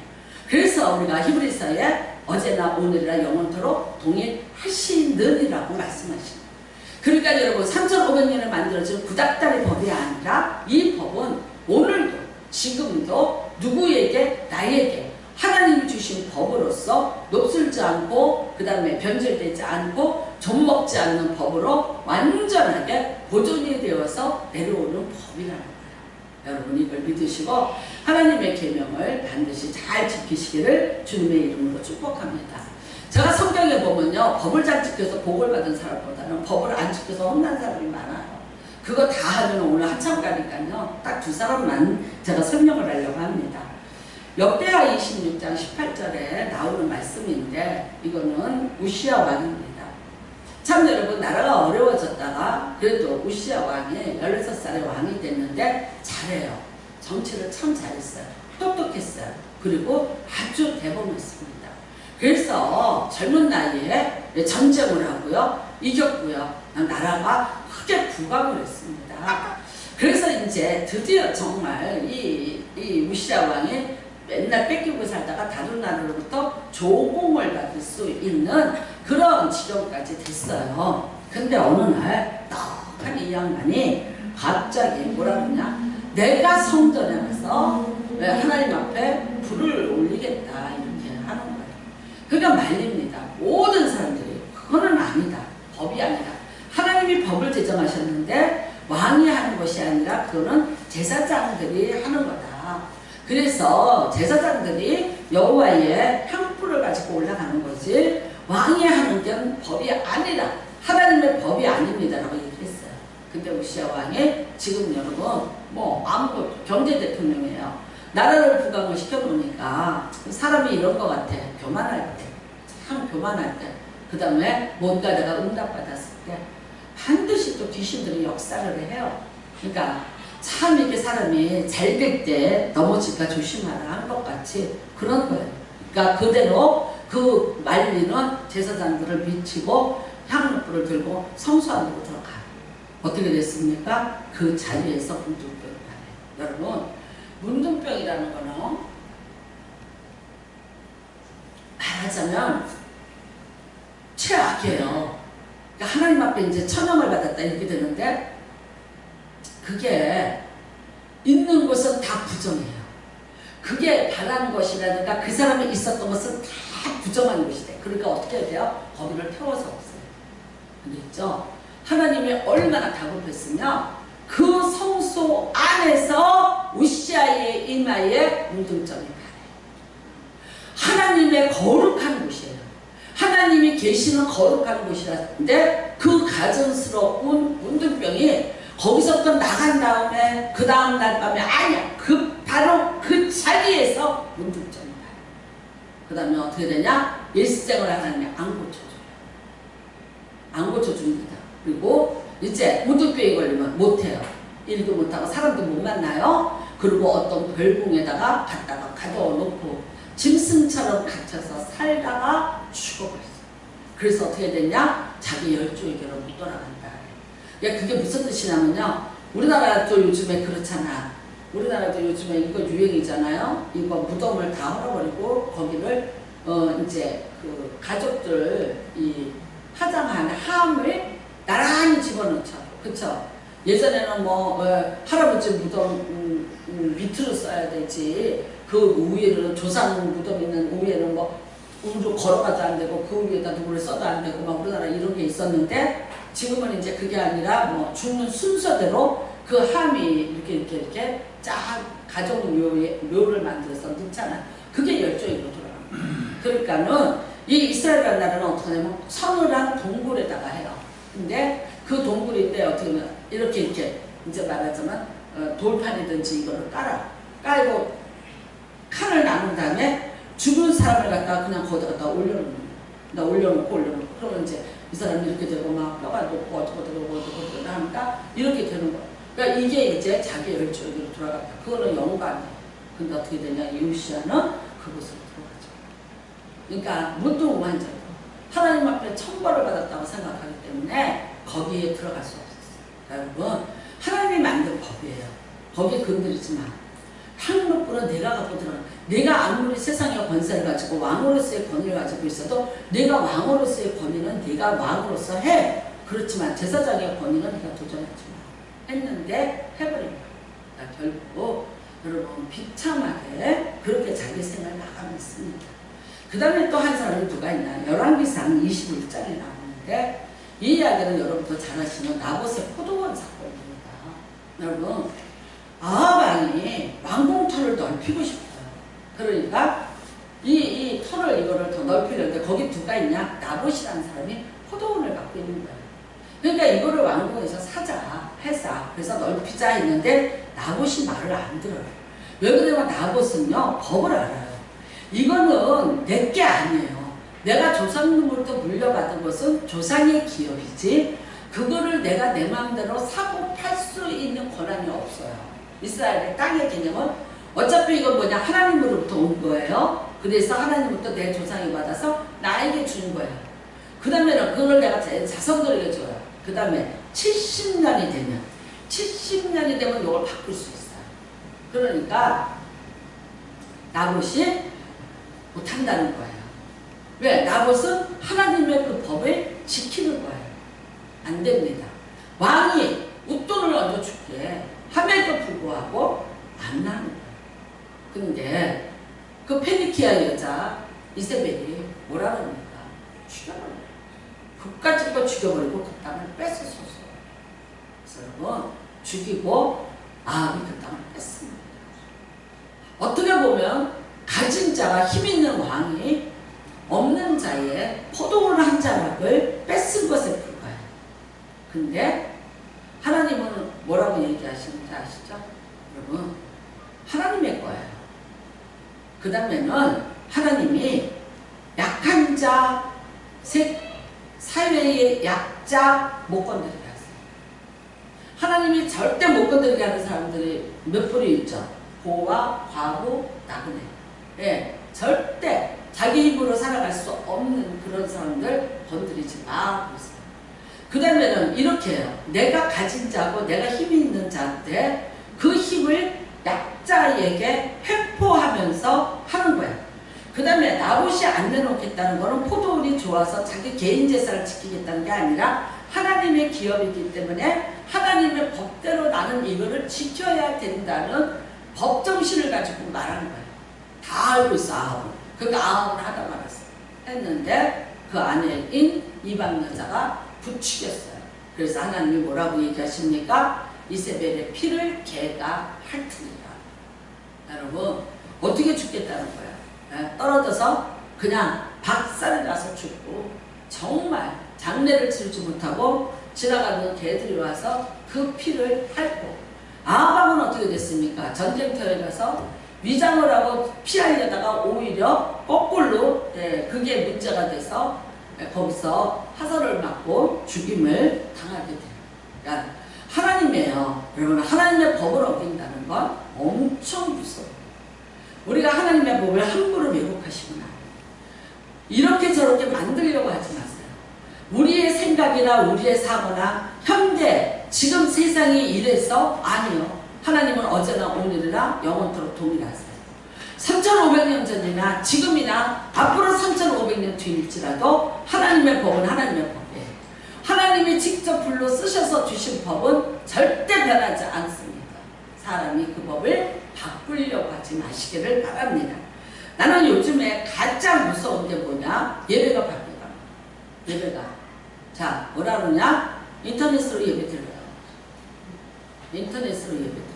그래서 우리가 히브리서에 어제나 오늘이나 영원토록 동일하시느니라고 말씀하십니다. 그러니까 여러분 3500년을 만들어진 구닥다리 법이 아니라 이 법은 오늘도 지금도 누구에게 나에게 하나님이 주신 법으로서 녹슬지 않고 그 다음에 변질되지 않고 좀먹지 않는 법으로 완전하게 보존이 되어서 내려오는 법이라는 거예요. 여러분 이걸 믿으시고 하나님의 계명을 반드시 잘 지키시기를 주님의 이름으로 축복합니다. 제가 성경에 보면요. 법을 잘 지켜서 복을 받은 사람보다는 법을 안 지켜서 혼난 사람이 많아요. 그거 다 하면 오늘 한참 가니까요. 딱 두 사람만 제가 설명을 하려고 합니다. 역대하 26장 18절에 나오는 말씀인데 이거는 우시야 왕입니다. 참 여러분 나라가 어려워졌다가 그래도 우시야 왕이 16살의 왕이 됐는데 잘해요. 정치를 참 잘했어요. 똑똑했어요. 그리고 아주 대범했습니다. 그래서 젊은 나이에 전쟁을 하고요. 이겼고요. 나라가 크게 부강을 했습니다. 그래서 이제 드디어 정말 이 우시야 왕이 맨날 뺏기고 살다가 다른 나라로부터 조공을 받을 수 있는 그런 지경까지 됐어요. 근데 어느 날 떡하니 양반이 갑자기 뭐라 그러냐, 내가 성전에 가서 하나님 앞에 불을 올리겠다 이렇게 하는 거예요. 그러니까 말립니다. 모든 사람들이 그거는 아니다. 법이 아니다. 하나님이 법을 제정하셨는데 왕이 하는 것이 아니라 그거는 제사장들이 하는 거다. 그래서 제사장들이 여호와의 향불을 가지고 올라가는 거지 왕이 하는 게 법이 아니라 하나님의 법이 아닙니다라고 얘기했어요. 근데 우시야 왕이 지금 여러분 뭐 아무것도 경제 대통령이에요. 나라를 부강을 시켜놓으니까 사람이 이런 것 같아. 교만할 때, 참 교만할 때, 그 다음에 뭔가 내가 응답받았을 때 반드시 또 귀신들이 역사를 해요. 그러니까 참 이렇게 사람이 잘 될 때 넘어질까 조심하라 하는 것 같이 그런 거예요. 그러니까 그대로 그 말리는 제사장들을 미치고 향로불을 들고 성소 안으로 들어가요. 어떻게 됐습니까? 그 자리에서 문둥병이 나요. 여러분, 문둥병이라는 거는 말하자면 최악이에요. 그러니까 하나님 앞에 이제 천형을 받았다 이렇게 되는데 그게 있는 것은 다 부정해요. 그게 바란 것이라든가 그 사람이 있었던 것은 다 부정한 것이 돼. 그러니까 어떻게 해야 돼요? 거기를 태워서 없어요. 근데 있죠? 하나님이 얼마나 다급했으면 그 성소 안에서 우시아의 이마에 문둥점이 가요. 하나님의 거룩한 곳이에요. 하나님이 계시는 거룩한 곳이라는데 그 가증스러운 문둥병이 거기서부터 나간 다음에 그 다음 날 밤에 아니야. 바로 그 자리에서 문둥점이 가요. 그 다음에 어떻게 되냐? 일생을 하나님이 안 고쳐줘요. 안 고쳐줍니다. 그리고 이제 문둥병이 걸리면 못해요. 일도 못하고 사람도 못 만나요. 그리고 어떤 별궁에다가 갖다가 가둬놓고 짐승처럼 갇혀서 살다가 죽어버렸어요. 그래서 어떻게 됐냐? 자기 열조에게로 못 돌아간다. 그러니까 그게 무슨 뜻이냐면요. 우리나라도 요즘에 그렇잖아. 우리나라도 요즘에 이거 유행이잖아요. 이거 무덤을 다 헐어버리고 거기를 이제 그 가족들 이 화장한 함을 나란히 집어넣죠. 그쵸? 예전에는 뭐 할아버지 무덤 밑으로 써야 되지. 그 위에는 조상 무덤 있는 위에는 뭐 우로 걸어가도 안 되고 그 위에다 누구를 써도 안 되고 막 우리나라 이런 게 있었는데 지금은 이제 그게 아니라 뭐 죽는 순서대로 그 함이 이렇게 쫙 가족 묘를 만들어서 넣잖아. 그게 열조이로 돌아갑니다. 그러니까는 이 이스라엘이라는 나라는 어떻게 하냐면 서늘한 동굴에다가 해요. 근데 그 동굴인데 어떻게 하면 이렇게 이제 말하자면 돌판이든지 이거를 깔고 칸을 나눈 다음에 죽은 사람을 갖다가 그냥 거기다 올려놓는 거예요. 올려놓고 그러면 이제 이 사람이 이렇게 되고 막 뼈가 높고 어쩌고 하니까 이렇게 되는 거예요. 그러니까 이게 이제 자기 열조에게로 돌아갔다. 그거는 영광이에요. 근데 어떻게 되냐? 우시아는 그곳으로 들어가죠. 그러니까 문둥완전 하나님 앞에 천벌을 받았다고 생각하기 때문에 거기에 들어갈 수 없었어요. 여러분, 하나님이 만든 법이에요. 거기에 건드리지 마. 향로불은 내가 갖고 들어가. 내가 아무리 세상의 권세를 가지고 왕으로서의 권위를 가지고 있어도 내가 왕으로서의 권위는 네가 왕으로서 해. 그렇지만 제사장의 권위는 네가 도전하지 마. 했는데 해버린 거야. 결국 여러분 비참하게 그렇게 자기 생활을 나가고 있습니다. 그 다음에 또 한 사람이 누가 있나? 열왕기상 21장에 나오는데 이 이야기는 여러분도 잘 아시는 나봇의 포도원 사건입니다. 여러분 아합 왕이 왕궁터를 넓히고 싶어요. 그러니까 이 터를 이거를 더 넓히려는데 거기 누가 있냐? 나봇이라는 사람이 포도원을 갖고 있는 거예요. 그러니까 이거를 왕궁에서 사자 해서 그래서 넓히자 했는데 나봇이 말을 안 들어요. 왜 그러냐면 나봇은요 법을 알아요. 이거는 내 게 아니에요. 내가 조상으로부터 물려받은 것은 조상의 기업이지 그거를 내가 내 마음대로 사고 팔 수 있는 권한이 없어요. 이스라엘의 땅의 개념은 어차피 이건 뭐냐? 하나님으로부터 온 거예요. 그래서 하나님부터 내 조상이 받아서 나에게 준 거예요. 그 다음에는 그걸 내가 제 자손들에게 줘요. 그 다음에 70년이 되면 이걸 바꿀 수 있어요. 그러니까 나봇이 못한다는 거예요. 왜? 나봇은 하나님의 그 법을 지키는 거예요. 안 됩니다. 왕이 근데 그 페니키아 여자 이세벨이 뭐라 그럽니까? 죽여버려요. 그까짓 거 죽여버리고 그 땅을 뺏어서서. 그래서 여러분 죽이고 아합이 그 땅을 뺐습니다. 어떻게 보면 가진 자가 힘 있는 왕이 없는 자의 포도원 한 자락을 뺏은 것에 불과해요. 근데 하나님은 뭐라고 얘기하시는지 아시죠? 여러분 하나님의 거예요. 그 다음에는 하나님이 약한 자, 사회의 약자 못 건드리게 하세요. 하나님이 절대 못 건드리게 하는 사람들이 몇 부류 있죠? 고아, 과부, 나그네. 예, 절대 자기 힘으로 살아갈 수 없는 그런 사람들 건드리지 마. 그 다음에는 이렇게 해요. 내가 가진 자고 내가 힘이 있는 자인데 그 힘을 약자에게 회포하면서 하는 거야. 그 다음에 나봇이 안 내놓겠다는 거는 포도원이 좋아서 자기 개인 재산을 지키겠다는 게 아니라 하나님의 기업이기 때문에 하나님의 법대로 나는 이거를 지켜야 된다는 법정신을 가지고 말하는 거예요. 다 알고 있어 아합은. 그러니까 아합은 하다 말았어. 했는데 그 아내인 이방 여자가 부추겼어요. 그래서 하나님이 뭐라고 얘기하십니까? 이세벨의 피를 개가 핥으리라. 여러분 어떻게 죽겠다는 거야? 떨어져서 그냥 박살이 나서 죽고 정말 장례를 치르지 못하고 지나가는 개들이 와서 그 피를 핥고 아합은 어떻게 됐습니까? 전쟁터에 가서 위장을 하고 피하려다가 오히려 거꾸로 그게 문제가 돼서 거기서 화살을 맞고 죽임을 당하게 돼요. 그러니까 하나님이에요. 여러분 하나님의 법을 어긴다는 건 엄청 무서워요. 우리가 하나님의 법을 함부로 왜곡하시면 안 돼요. 이렇게 저렇게 만들려고 하지 마세요. 우리의 생각이나 우리의 사고나 현대 지금 세상이 이래서 아니요. 하나님은 어제나 오늘이나 영원토록 동일하세요. 3500년 전이나 지금이나 앞으로 3500년 뒤일지라도 하나님의 법은 하나님의 법이에요. 하나님이 직접 불로 쓰셔서 주신 법은 절대 변하지 않습니다. 사람이 그 법을 바꾸려고 하지 마시기를 바랍니다. 나는 요즘에 가장 무서운 게 뭐냐? 예배가 바뀌어가. 예배가. 자, 뭐라 그러냐? 인터넷으로 예배 드려요. 인터넷으로 예배 드려요.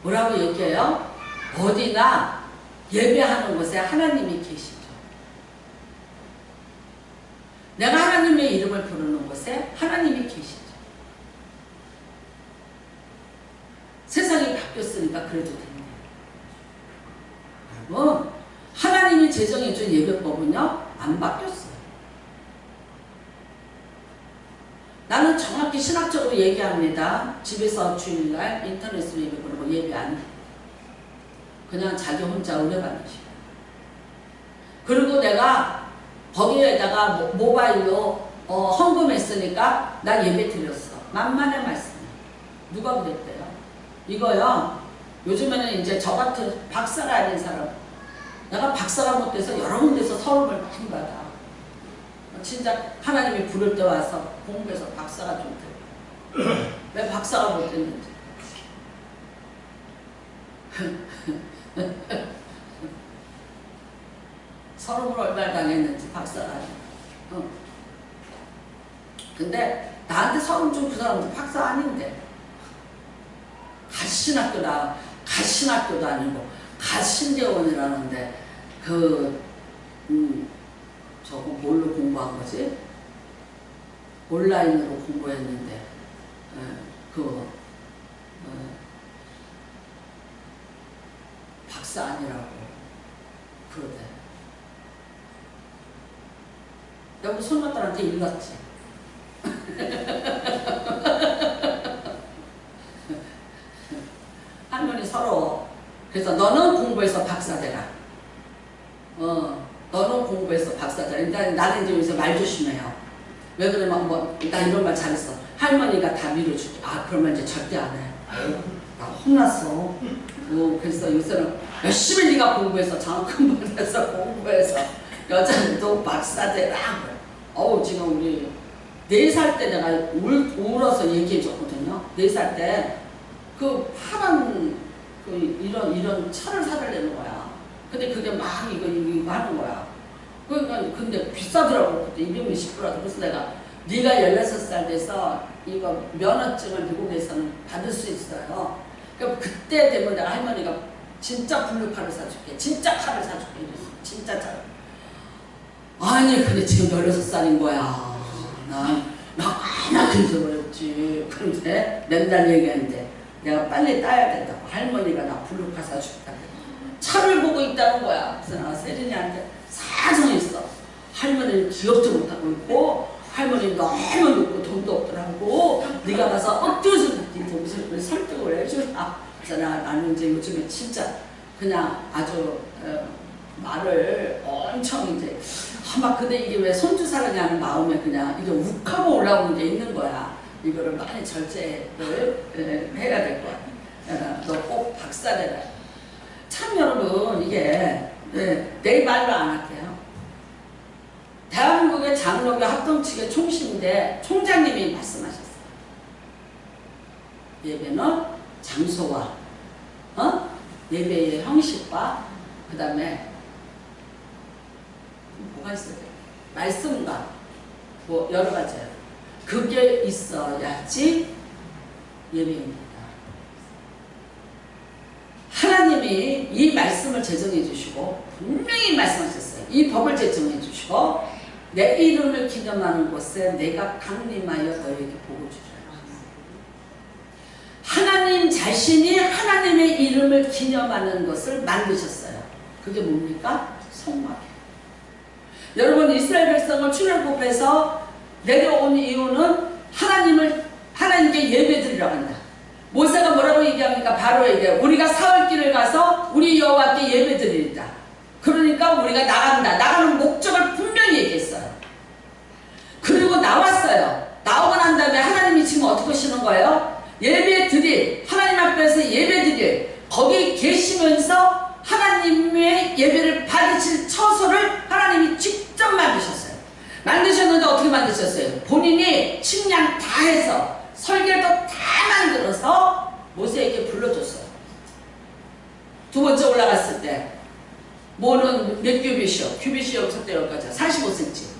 뭐라고 얘기해요? 어디나 예배하는 곳에 하나님이 계시죠. 내가 하나님의 이름을 부르는 곳에 하나님이 계시죠. 세상이 바뀌었으니까 그래도 됩니다. 여러분, 하나님이 제정해준 예배법은요, 안 바뀌었어요. 나는 정확히 신학적으로 얘기합니다. 집에서 주일날 인터넷으로 예배 부르고 예배 안 해요. 그냥 자기 혼자 은혜 받는 시간. 그리고 내가 거기에다가 모바일로 헌금했으니까 나 예배 드렸어. 만만의 말씀이에요. 누가 그랬대요? 이거요. 요즘에는 이제 저 같은 박사가 아닌 사람, 내가 박사가 못돼서 여러 군데서 서름을 많이 받아. 진짜 하나님이 부를 때 와서 공부해서 박사가 좀 돼. 왜 박사가 못됐는지. 서름을 얼마나 당했는지 박사가 아니고. 근데 나한테 서름 준 그 사람도 박사 아닌데. 가신학교도 아니고 가신대원이라는데 저거 뭘로 공부한 거지? 온라인으로 공부했는데 박사 아니라고 그러대. 내가 손녀딸한테 일렀지. 할머니 서러워. 그래서 너는 공부해서 박사 되라. 너는 공부해서 박사 되라. 나는 이제 요새 말 조심해요. 왜 그러면 나 이런 말 잘했어. 할머니가 다 밀어줄게. 그러면 이제 절대 안 해. 나 혼났어. 그래서 요새는 열심히 네가 공부해서 장학금 받아서 공부해서 여자도 박사 되라. 지금 우리 4살 때 내가 울어서 얘기해 줬거든요. 4살 때 그 파란 이런 차를 사달라는 거야. 근데 그게 막 이거 하는 거야. 그러니까 근데 비싸더라고. 그때 260불하고. 그래서 내가 네가 16살 돼서 이거 면허증을 미국에서는 받을 수 있어요. 그럼 그때 되면 내가 할머니가 진짜 블루카를 사줄게. 진짜 카를 사줄게. 이랬어. 진짜 차. 아니 근데 지금 16살인 거야. 나 잊어버렸지. 그런데 맨날 얘기하는데 내가 빨리 따야 된다고. 할머니가 나 블루카 사줄게. 차를 보고 있다는 거야. 그래서 내가 세린이한테 사정했어. 할머니는 기억도 못하고 있고 할머니 너무 높고 돈도 없더라고. 네가 가서 억지로 네 동생을 설득을 해주라. 그래서 나는 이제 요즘에 진짜 그냥 아주 말을 엄청 이제 막 근데 이게 왜 손주 사랑하는 마음에 그냥 이게 욱하고 올라오는 게 있는 거야. 이거를 많이 절제를 해야 될 거야. 너 꼭 박사되라. 참 여러분 이게 내 말로 안 할게요. 대한민국의 장로교 합동측의 총신인데 총장님이 말씀하셨어요. 예배는 장소와 예배의 형식과 그 다음에 뭐가 있어야 돼요? 말씀과 뭐 여러 가지예요. 그게 있어야지 예배입니다. 하나님이 이 말씀을 제정해 주시고 분명히 말씀하셨어요. 이 법을 제정해 주시고 내 이름을 기념하는 곳에 내가 강림하여 너에게 복을 주리라. 하나님 자신이 하나님의 이름을 기념하는 것을 만드셨어요. 그게 뭡니까? 성막이에요. 여러분 이스라엘 백성을 출애굽해서 내려온 이유는 하나님께 예배드리라고 한다. 모세가 뭐라고 얘기합니까? 바로에게 우리가 사흘길을 가서 우리 여호와께 예배드리리라. 그러니까 우리가 나간다. 나가는 목적을 분명히 얘기했어요. 그리고 나왔어요. 나오고 난 다음에 하나님이 지금 어떻게 하시는 거예요? 예배드릴, 하나님 앞에서 예배드릴, 거기 계시면서 하나님의 예배를 받으실 처소를 하나님이 직접 만드셨어요. 만드셨는데 어떻게 만드셨어요? 본인이 식량 다 해서 설계도 다 만들어서 모세에게 불러줬어요. 두 번째 올라갔을 때 뭐는 몇 규빗이요? 규빗이 여기서부터 여기까지 45cm.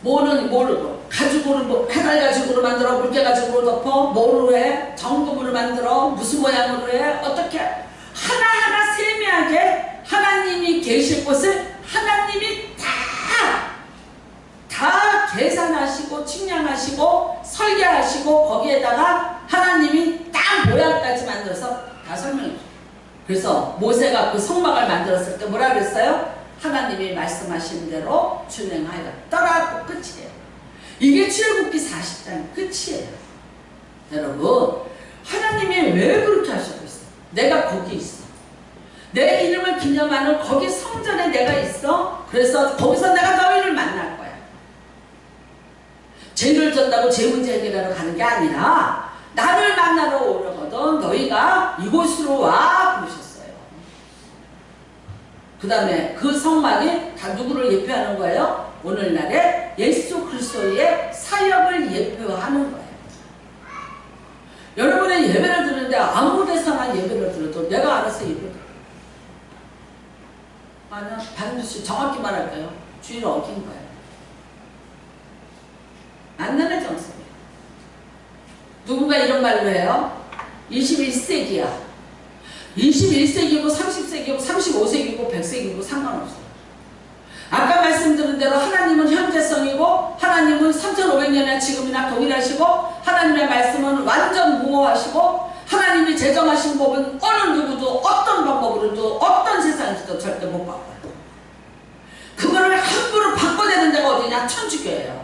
뭐는 모르고 가죽으로 뭐 페달 가죽으로 만들어 물개 가죽으로 덮어 뭐로 해? 정금으로 만들어 무슨 모양으로 해? 어떻게 하나하나 세밀하게 하나님이 계실 곳을 하나님이 다 계산하시고 측량하시고 설계하시고 거기에다가 하나님이 딱 모양까지 만들어서 다 설명해 줘요. 그래서 모세가 그 성막을 만들었을 때 뭐라 그랬어요? 하나님이 말씀하신 대로 준행하였더라고 끝이에요. 이게 출애굽기 40장 끝이에요. 여러분 하나님이 왜 그렇게 하시고 있어요? 내가 거기 있어. 내 이름을 기념하는 거기 성전에 내가 있어. 그래서 거기서 내가 너희를 만날 거야. 죄를 졌다고 죄 문제 해결하러 가는 게 아니라 나를 만나러 오려거든 너희가 이곳으로 와 그러셨어요. 그 다음에 그 성막이 다 누구를 예표하는 거예요? 오늘날의 예수 그리스도의 사역을 예표하는 거예요. 여러분의 예배를 드는데 아무 데서나 예배를 들어도 내가 알아서 예배를 들어요. 아니요, 반드시 정확히 말할까요? 주의를 어긴 거예요. 만남의 정성이에요. 누군가 이런 말로 해요. 21세기야. 21세기고 30세기고 35세기고 100세기고 상관없어요. 아까 말씀드린 대로 하나님은 현재성이고 하나님은 3500년이나 지금이나 동일하시고 하나님의 말씀은 완전 무효하시고 하나님이 제정하신 법은 어느 누구도 어떤 방법으로도 어떤 세상에서도 절대 못 바꿔요. 그거를 함부로 바꿔내는 데가 어디냐? 천주교예요.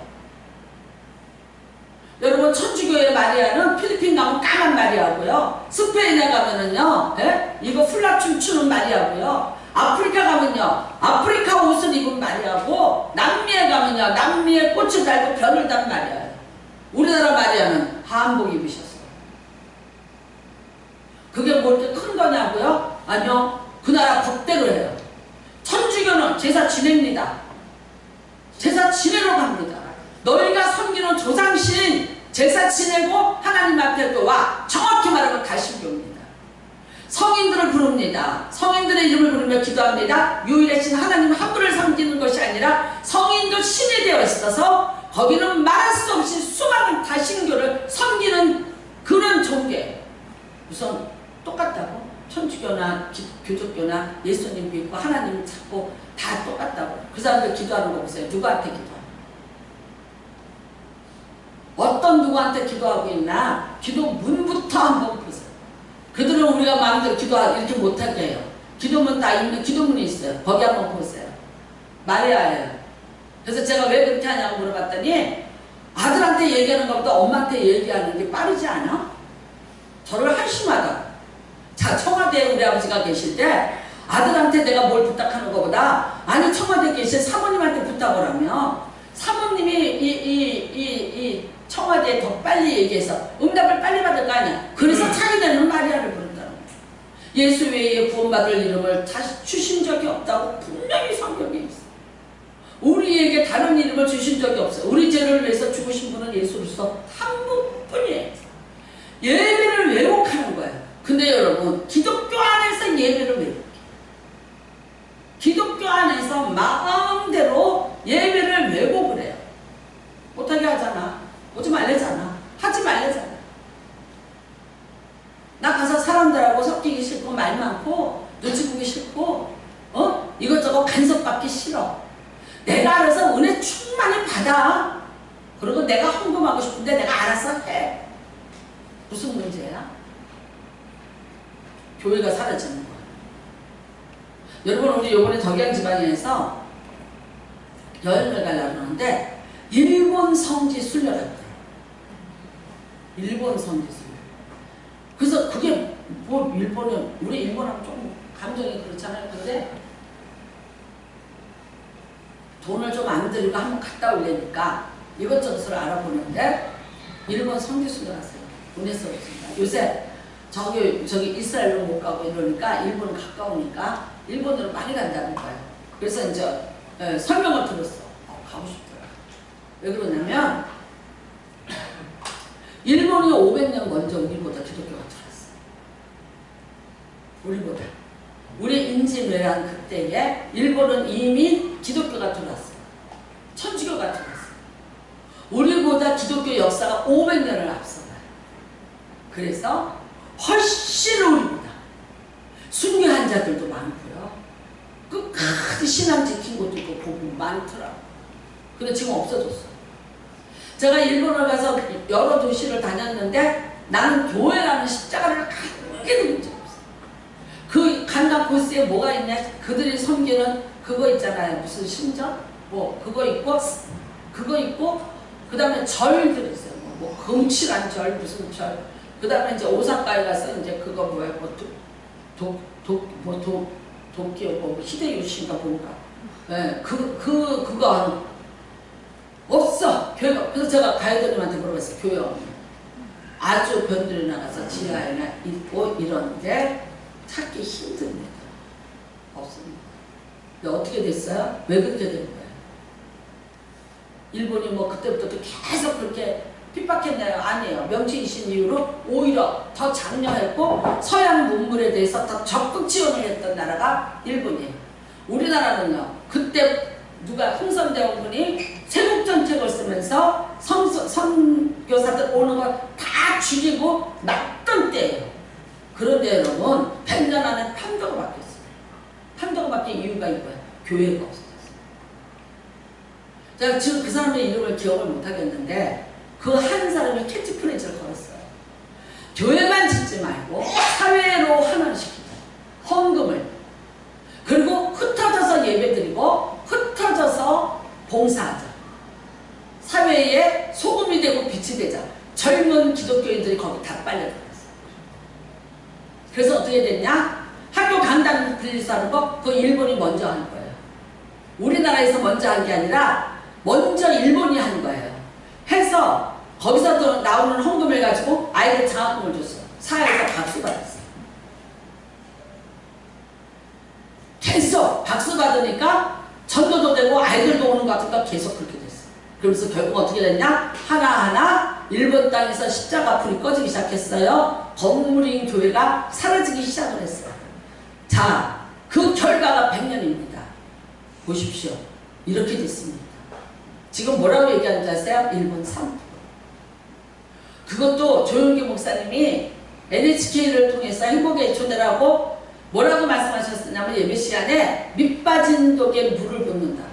여러분 천주교의 마리아는 필리핀 가면 까만 마리아고요. 스페인에 가면은요, 이거 플라춤 추는 마리아고요. 아프리카 가면요, 아프리카 옷을 입은 마리아고, 남미에 가면요, 남미에 꽃을 달고 별을 단 마리아예요. 우리나라 마리아는 한복 입으셨어요. 그게 뭐 이렇게 큰 거냐고요? 아니요, 그 나라 법대로 해요. 천주교는 제사 지냅니다. 제사 지내러 갑니다. 너희가 섬기는 조상신 제사 지내고 하나님 앞에 또 와. 정확히 말하면 가신교입니다. 성인들을 부릅니다. 성인들의 이름을 부르며 기도합니다. 유일하신 하나님 한 분을 섬기는 것이 아니라 성인도 신이 되어 있어서 거기는 말할 수 없이 수많은 다신교를 섬기는 그런 종교예요. 우선 똑같다고? 천주교나 교적교나 예수님 믿고 하나님 찾고 다 똑같다고. 그 사람들 기도하는 거 보세요. 누구한테 기도하는 어떤 누구한테 기도하고 있나? 기도 문부터 한번 보세요. 그들은 우리가 마음대로 이렇게 못하게 해요. 기도문 다 있는 기도문이 있어요. 거기 한번 보세요. 마리아예요. 그래서 제가 왜 그렇게 하냐고 물어봤더니 아들한테 얘기하는 것보다 엄마한테 얘기하는 게 빠르지 않아? 저를 한심하다. 자, 청와대에 우리 아버지가 계실 때 아들한테 내가 뭘 부탁하는 것보다 아니 청와대에 계신 사모님한테 부탁을 하면 사모님이 이 청와대에 더 빨리 얘기해서 응답을 빨리 받을 거 아니야. 그래서 자기네는 마리아를 부른다는 거야. 예수 외에 구원받을 이름을 다시 주신 적이 없다고 분명히 성경에 있어. 우리에게 다른 이름을 주신 적이 없어요. 우리 죄를 위해서 죽으신 분은 예수로서 한 분뿐이에요. 예배를 왜곡하는 거예요. 근데 여러분 기독교 안에서 예배를 왜곡해. 기독교 안에서 마음대로 예배를 왜곡을 해요. 못하게 하잖아. 오지 말래잖아. 하지 말래잖아. 나 가서 사람들하고 섞이기 싫고 말 많고 눈치 보기 싫고 이것저것 간섭받기 싫어. 내가 알아서 은혜 충만히 받아. 그리고 내가 헌금하고 싶은데 내가 알아서 해. 무슨 문제야? 교회가 사라지는 거야. 여러분 우리 이번에 덕양지방에서 여행을 가려고 하는데 일본 성지 순례가 있더라고요. 일본 성지 순례. 그래서 그게 뭐 일본은 우리 일본하고 조금 감정이 그렇잖아요. 근데 돈을 좀 안 들이고 한번 갔다 오려니까 이것저것을 알아보는데 일본 성지 순례 갔어요. 보냈어 없습니다. 요새 저기 이스라엘로 못 가고 이러니까 일본 가까우니까 일본으로 많이 간다는 거예요. 그래서 이제 설명을 들었어. 가고 싶더라. 왜 그러냐면 일본이 500년 먼저 우리보다 기독교가 들어왔어. 우리보다. 우리 임진왜란 그때에 일본은 이미 기독교가 들어왔어. 천주교가 들어왔어. 우리보다 기독교 역사가 500년을 앞서가요. 그래서 훨씬 우리보다 순교한 자들도 많고요. 끝까지 신앙 지킨 곳도 있고 복음 많더라고. 근데 지금 없어졌어. 제가 일본을 가서 여러 도시를 다녔는데 나는 교회라는 십자가를 한 개도 본 적이 없어. 그 간다 코스에 뭐가 있냐? 그들이 섬기는 그거 있잖아요. 무슨 신전? 뭐 그거 있고 그 다음에 절들 있어요. 뭐 금칠한 절 무슨 절. 그 다음에 이제 오사카에 가서 이제 그거 뭐야 도쿄 뭐 히데요시인가 뭔가. 예, 그거 없어 교회가. 그래서 제가 가이드님한테 물어봤어요. 교회 없냐. 아주 변들이 나가서 지하에나 있고 이런데 찾기 힘듭니다. 없습니다. 근데 어떻게 됐어요? 왜 그렇게 된 거예요? 일본이 뭐 그때부터 계속 그렇게 핍박했나요? 아니에요. 명치이신 이후로 오히려 더 장려했고 서양 문물에 대해서 더 적극 지원을 했던 나라가 일본이에요. 우리나라는요. 그때 누가 흥선대원군이 세국정책을 쓰면서 선교사들 오는 거 다 죽이고 놨던 때예요. 그런데 여러분 100년 안에 판도가 바뀌었어요. 판도가 바뀐 이유가 이거예요. 교회가 없어졌어요. 제가 지금 그 사람의 이름을 기억을 못하겠는데 그 한 사람이 캐치프레이즈를 걸었어요. 교회만 짓지 말고 사회로 환원시키자. 헌금을. 그리고 흩어져서 예배드리고 흩어져서 봉사하자. 사회에 소금이 되고 빛이 되자. 젊은 기독교인들이 거기 다 빨려들었어요. 그래서 어떻게 됐냐? 학교 강단 빌려서 하는 거 그거 일본이 먼저 한 거예요. 우리나라에서 먼저 한 게 아니라 먼저 일본이 한 거예요. 해서 거기서 나오는 헌금을 가지고 아이들 장학금을 줬어요. 사회에서 박수 받았어요. 계속 박수 받으니까 전도도 되고 아이들도 오는 것 같으니까 계속 그렇게 됐어요. 그러면서 결국 어떻게 됐냐? 하나하나 일본 땅에서 십자가 불이 꺼지기 시작했어요. 건물인 교회가 사라지기 시작을 했어요. 자, 그 결과가 100년입니다. 보십시오. 이렇게 됐습니다. 지금 뭐라고 얘기하는지 아세요? 일본 3. 그것도 조용기 목사님이 NHK를 통해서 행복의 초대라고 뭐라고 말씀하셨냐면 예배 시간에 밑빠진 독에 물을 붓는다.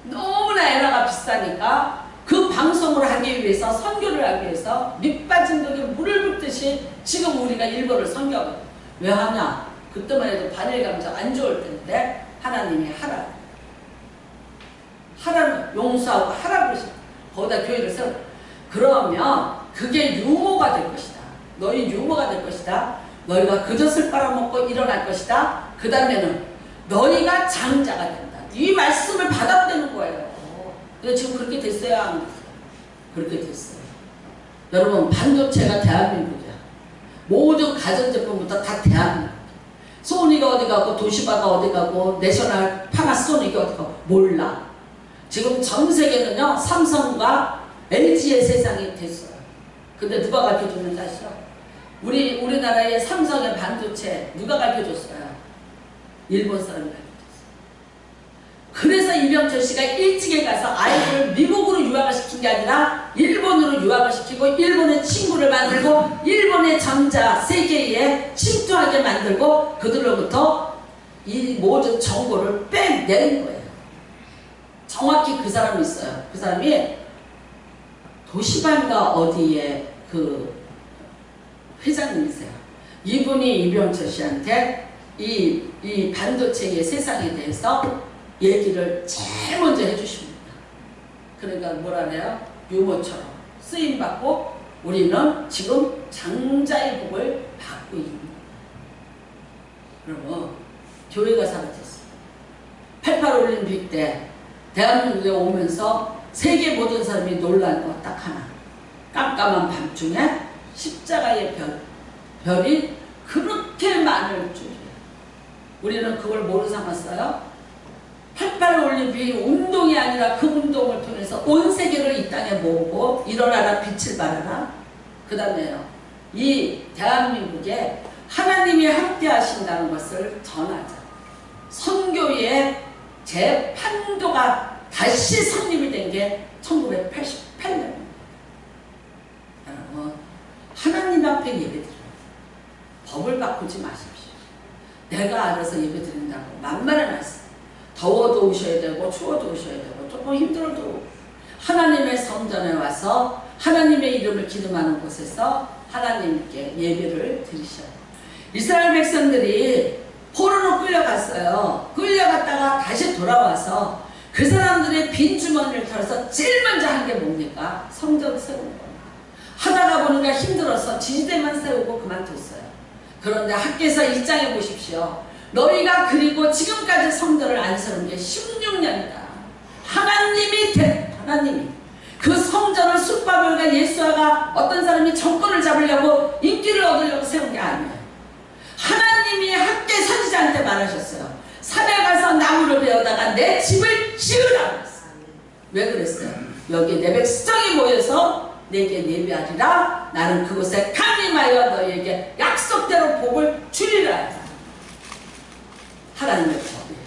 너무나 에너가 비싸니까 그 방송을 하기 위해서, 선교를 하기 위해서 밑빠진 독에 물을 붓듯이 지금 우리가 일본을 선교하거든. 왜 하냐? 그때만 해도 반일 감정 안 좋을 텐데 하나님이 하라는 용서하고 하라고 거기다 교회를 세워. 그러면 그게 유모가 될 것이다. 너희 유모가 될 것이다. 너희가 그 젖을 빨아먹고 일어날 것이다. 그 다음에는 너희가 장자가 된다. 이 말씀을 받아야 되는 거예요. 근데 지금 그렇게 됐어요? 안 됐어요? 그렇게 됐어요. 여러분, 반도체가 대한민국이야. 모든 가전제품부터 다 대한민국. 소니가 어디 가고 도시바가 어디 가고 내셔널 파나소닉이 어디 가고 몰라. 지금 전 세계는요, 삼성과 LG의 세상이 됐어요. 근데 누가 가르쳐줬는지 아시죠? 우리나라의 삼성의 반도체 누가 가르쳐줬어요? 일본 사람이 가르쳐줬어요. 그래서 이병철 씨가 일찍에 가서 아이를 미국으로 유학을 시킨 게 아니라 일본으로 유학을 시키고 일본의 친구를 만들고 일본의 전자 세계에 침투하게 만들고 그들로부터 이 모든 정보를 빼내는 거예요. 정확히 그 사람이 있어요. 그 사람이 도시반가 어디에 그 회장님이세요. 이분이 이병철 씨한테 이 반도체의 세상에 대해서 얘기를 제일 먼저 해주십니다. 그러니까 뭐라 그래요? 유모처럼 쓰임받고 우리는 지금 장자의 복을 받고 있습니다. 그러면 교회가 사라졌어요. 88 올림픽 때 대한민국에 오면서 세계 모든 사람이 놀란 거 딱 하나. 깜깜한 밤중에 십자가의 별이 그렇게 많을 줄이에요. 우리는 그걸 뭐로 삼았어요? 88 올림픽이 운동이 아니라 그 운동을 통해서 온 세계를 이 땅에 모으고 일어나라 빛을 발하라. 그 다음에요. 이 대한민국에 하나님이 함께 하신다는 것을 전하자. 선교의 제8도가 다시 성립이 된 게 1988년입니다. 여러분, 하나님 앞에 예배드려요. 법을 바꾸지 마십시오. 내가 알아서 예배드린다고 만만한 말씀. 더워도 오셔야 되고 추워도 오셔야 되고 조금 힘들어도 하나님의 성전에 와서 하나님의 이름을 기름하는 곳에서 하나님께 예배를 드리셔요. 이스라엘 백성들이 포로로 끌려갔어요. 끌려갔다가 다시 돌아와서 그 사람들의 빈 주머니를 털어서 제일 먼저 한 게 뭡니까? 성전 세우는 겁니다. 하다가 보니까 힘들어서 지지대만 세우고 그만뒀어요. 그런데 학교에서 1장에 보십시오. 너희가 그리고 지금까지 성전을 안 세운 게 16년이다. 하나님이 그 성전을 숙바벨과 예수아가 어떤 사람이 정권을 잡으려고 인기를 얻으려고 세운 게 아니에요. 하나님이 학계 선지자한테 말하셨어요. 산에 가서 나무를 베어다가 내 집을 지으라고 했어요. 왜 그랬어요? 여기 내 백성이 모여서 내게 예배하리라. 나는 그곳에 강림하여 너희에게 약속대로 복을 주리라. 하나님의 법이에요.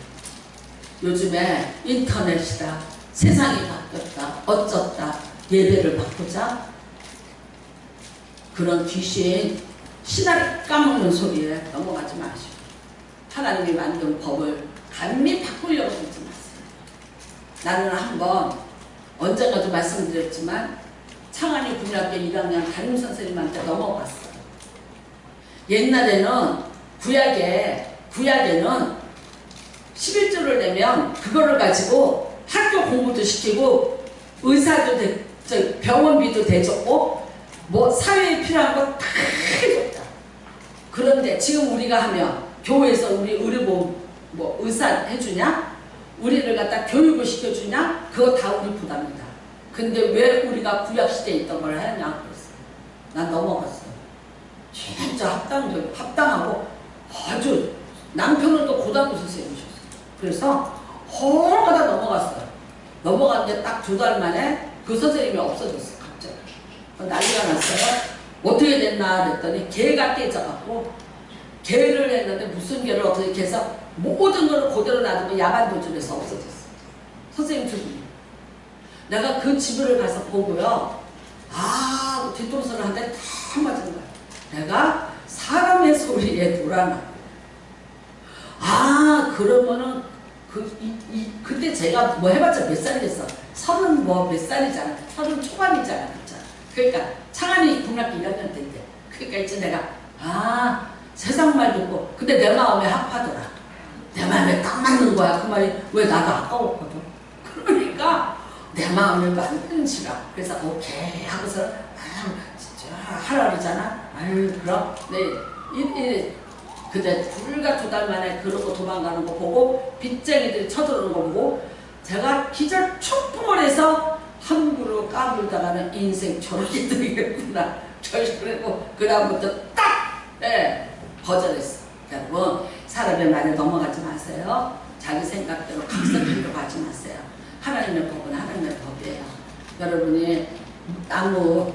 요즘에 인터넷이다. 세상이 바뀌었다. 어쩌다. 예배를 바꾸자. 그런 귀신 신하를 까먹는 소리에 넘어가지 마시고 하나님이 만든 법을 감히 바꾸려고 하지 마세요. 나는 한번 언젠가도 말씀드렸지만 창안이 국민학교 1학년 담임선생님한테 넘어갔어요. 옛날에는 구약에는 11조를 내면 그거를 가지고 학교 공부도 시키고 의사도 병원비도 대줬고 뭐 사회에 필요한 거 다 해줬다. 그런데 지금 우리가 하면 교회에서 우리 의료보험 뭐 의사 해주냐? 우리를 갖다 교육을 시켜주냐? 그거 다 우리 부담이다. 근데 왜 우리가 구약시대에 있던 걸 하냐? 그랬어요. 난 넘어갔어요. 진짜 합당하고 아주 남편은 또 고등학교 선생님이셨어요. 그래서 헐거다 넘어갔어요. 넘어갔는데 딱 2달 만에 그 선생님이 없어졌어요. 갑자기. 난리가 났어요. 어떻게 됐나 그랬더니 개가 깨져갖고 개를 했는데 무슨 개를 어떻게 해서 모든 걸 그대로 놔두고 야반도주에서 없어졌어. 선생님 죽음이. 내가 그 집을 가서 보고요. 아, 뒤통수를 한 대 탁 맞은 거야. 내가 사람의 소리에 놀아나. 아, 그러면은 그때 제가 뭐 해봤자 몇 살이겠어? 30 뭐 몇 살이잖아. 30 초반이잖아. 그러니까 창안이 국락기 1학년 때인데. 그러니까 이제 내가 아, 세상 말 듣고 근데 내 마음에 합하더라. 내 마음에 딱 맞는 거야. 그 말이 왜 나도 아까웠거든. 그러니까 내 마음에 맞는 지라. 그래서 오케이 하고서 진짜 하라 그러잖아. 아유 그럼 네 그때 불과 2달 만에 그러고 도망가는 거 보고 빚쟁이들이 쳐들어오는 거 보고 제가 기절 촉풍을 해서 함부로 까불다가는 인생 저렇게 되겠구나. 그리고 그 다음부터 딱 거절했어. 여러분 사람의 말에 넘어가지 마세요. 자기 생각대로 각성하려고 하지 마세요. 하나님의 법은 하나님의 법이에요. 여러분이 아무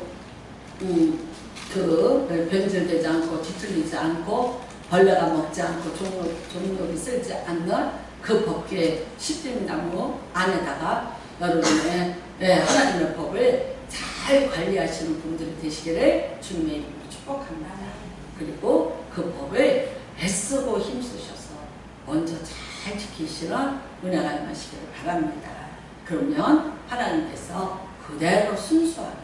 변질되지 않고 뒤틀리지 않고 벌레가 먹지 않고 종력이 쓸지 않는 그 법계 십림나무 안에다가 여러분의 하나님의 법을 잘 관리하시는 분들이 되시기를 주님의 이름으로 축복합니다. 그리고 그 법을 애쓰고 힘쓰셔서 먼저 잘 지키시는 은혜가 임하시기를 바랍니다. 그러면 하나님께서 그대로 순수하게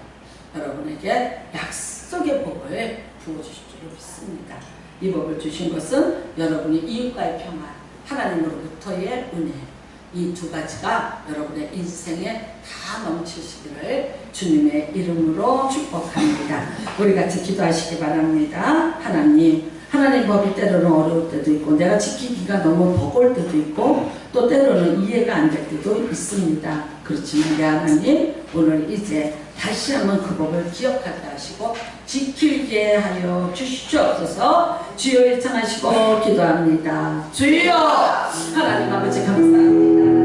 여러분에게 약속의 법을 부어주실 줄 믿습니다. 이 법을 주신 것은 여러분의 이웃과의 평안, 하나님으로부터의 은혜, 이 2가지가 여러분의 인생에 다 넘치시기를 주님의 이름으로 축복합니다. 우리 같이 기도하시기 바랍니다. 하나님 법이 때로는 어려울 때도 있고 내가 지키기가 너무 버거울 때도 있고 또 때로는 이해가 안 될 때도 있습니다. 그렇지만 하나님 오늘 이제 다시 한번 그 법을 기억하게 하시고 지키게 하여 주시옵소서. 주여 일창하시고 기도합니다. 주여 하나님 아버지 감사합니다.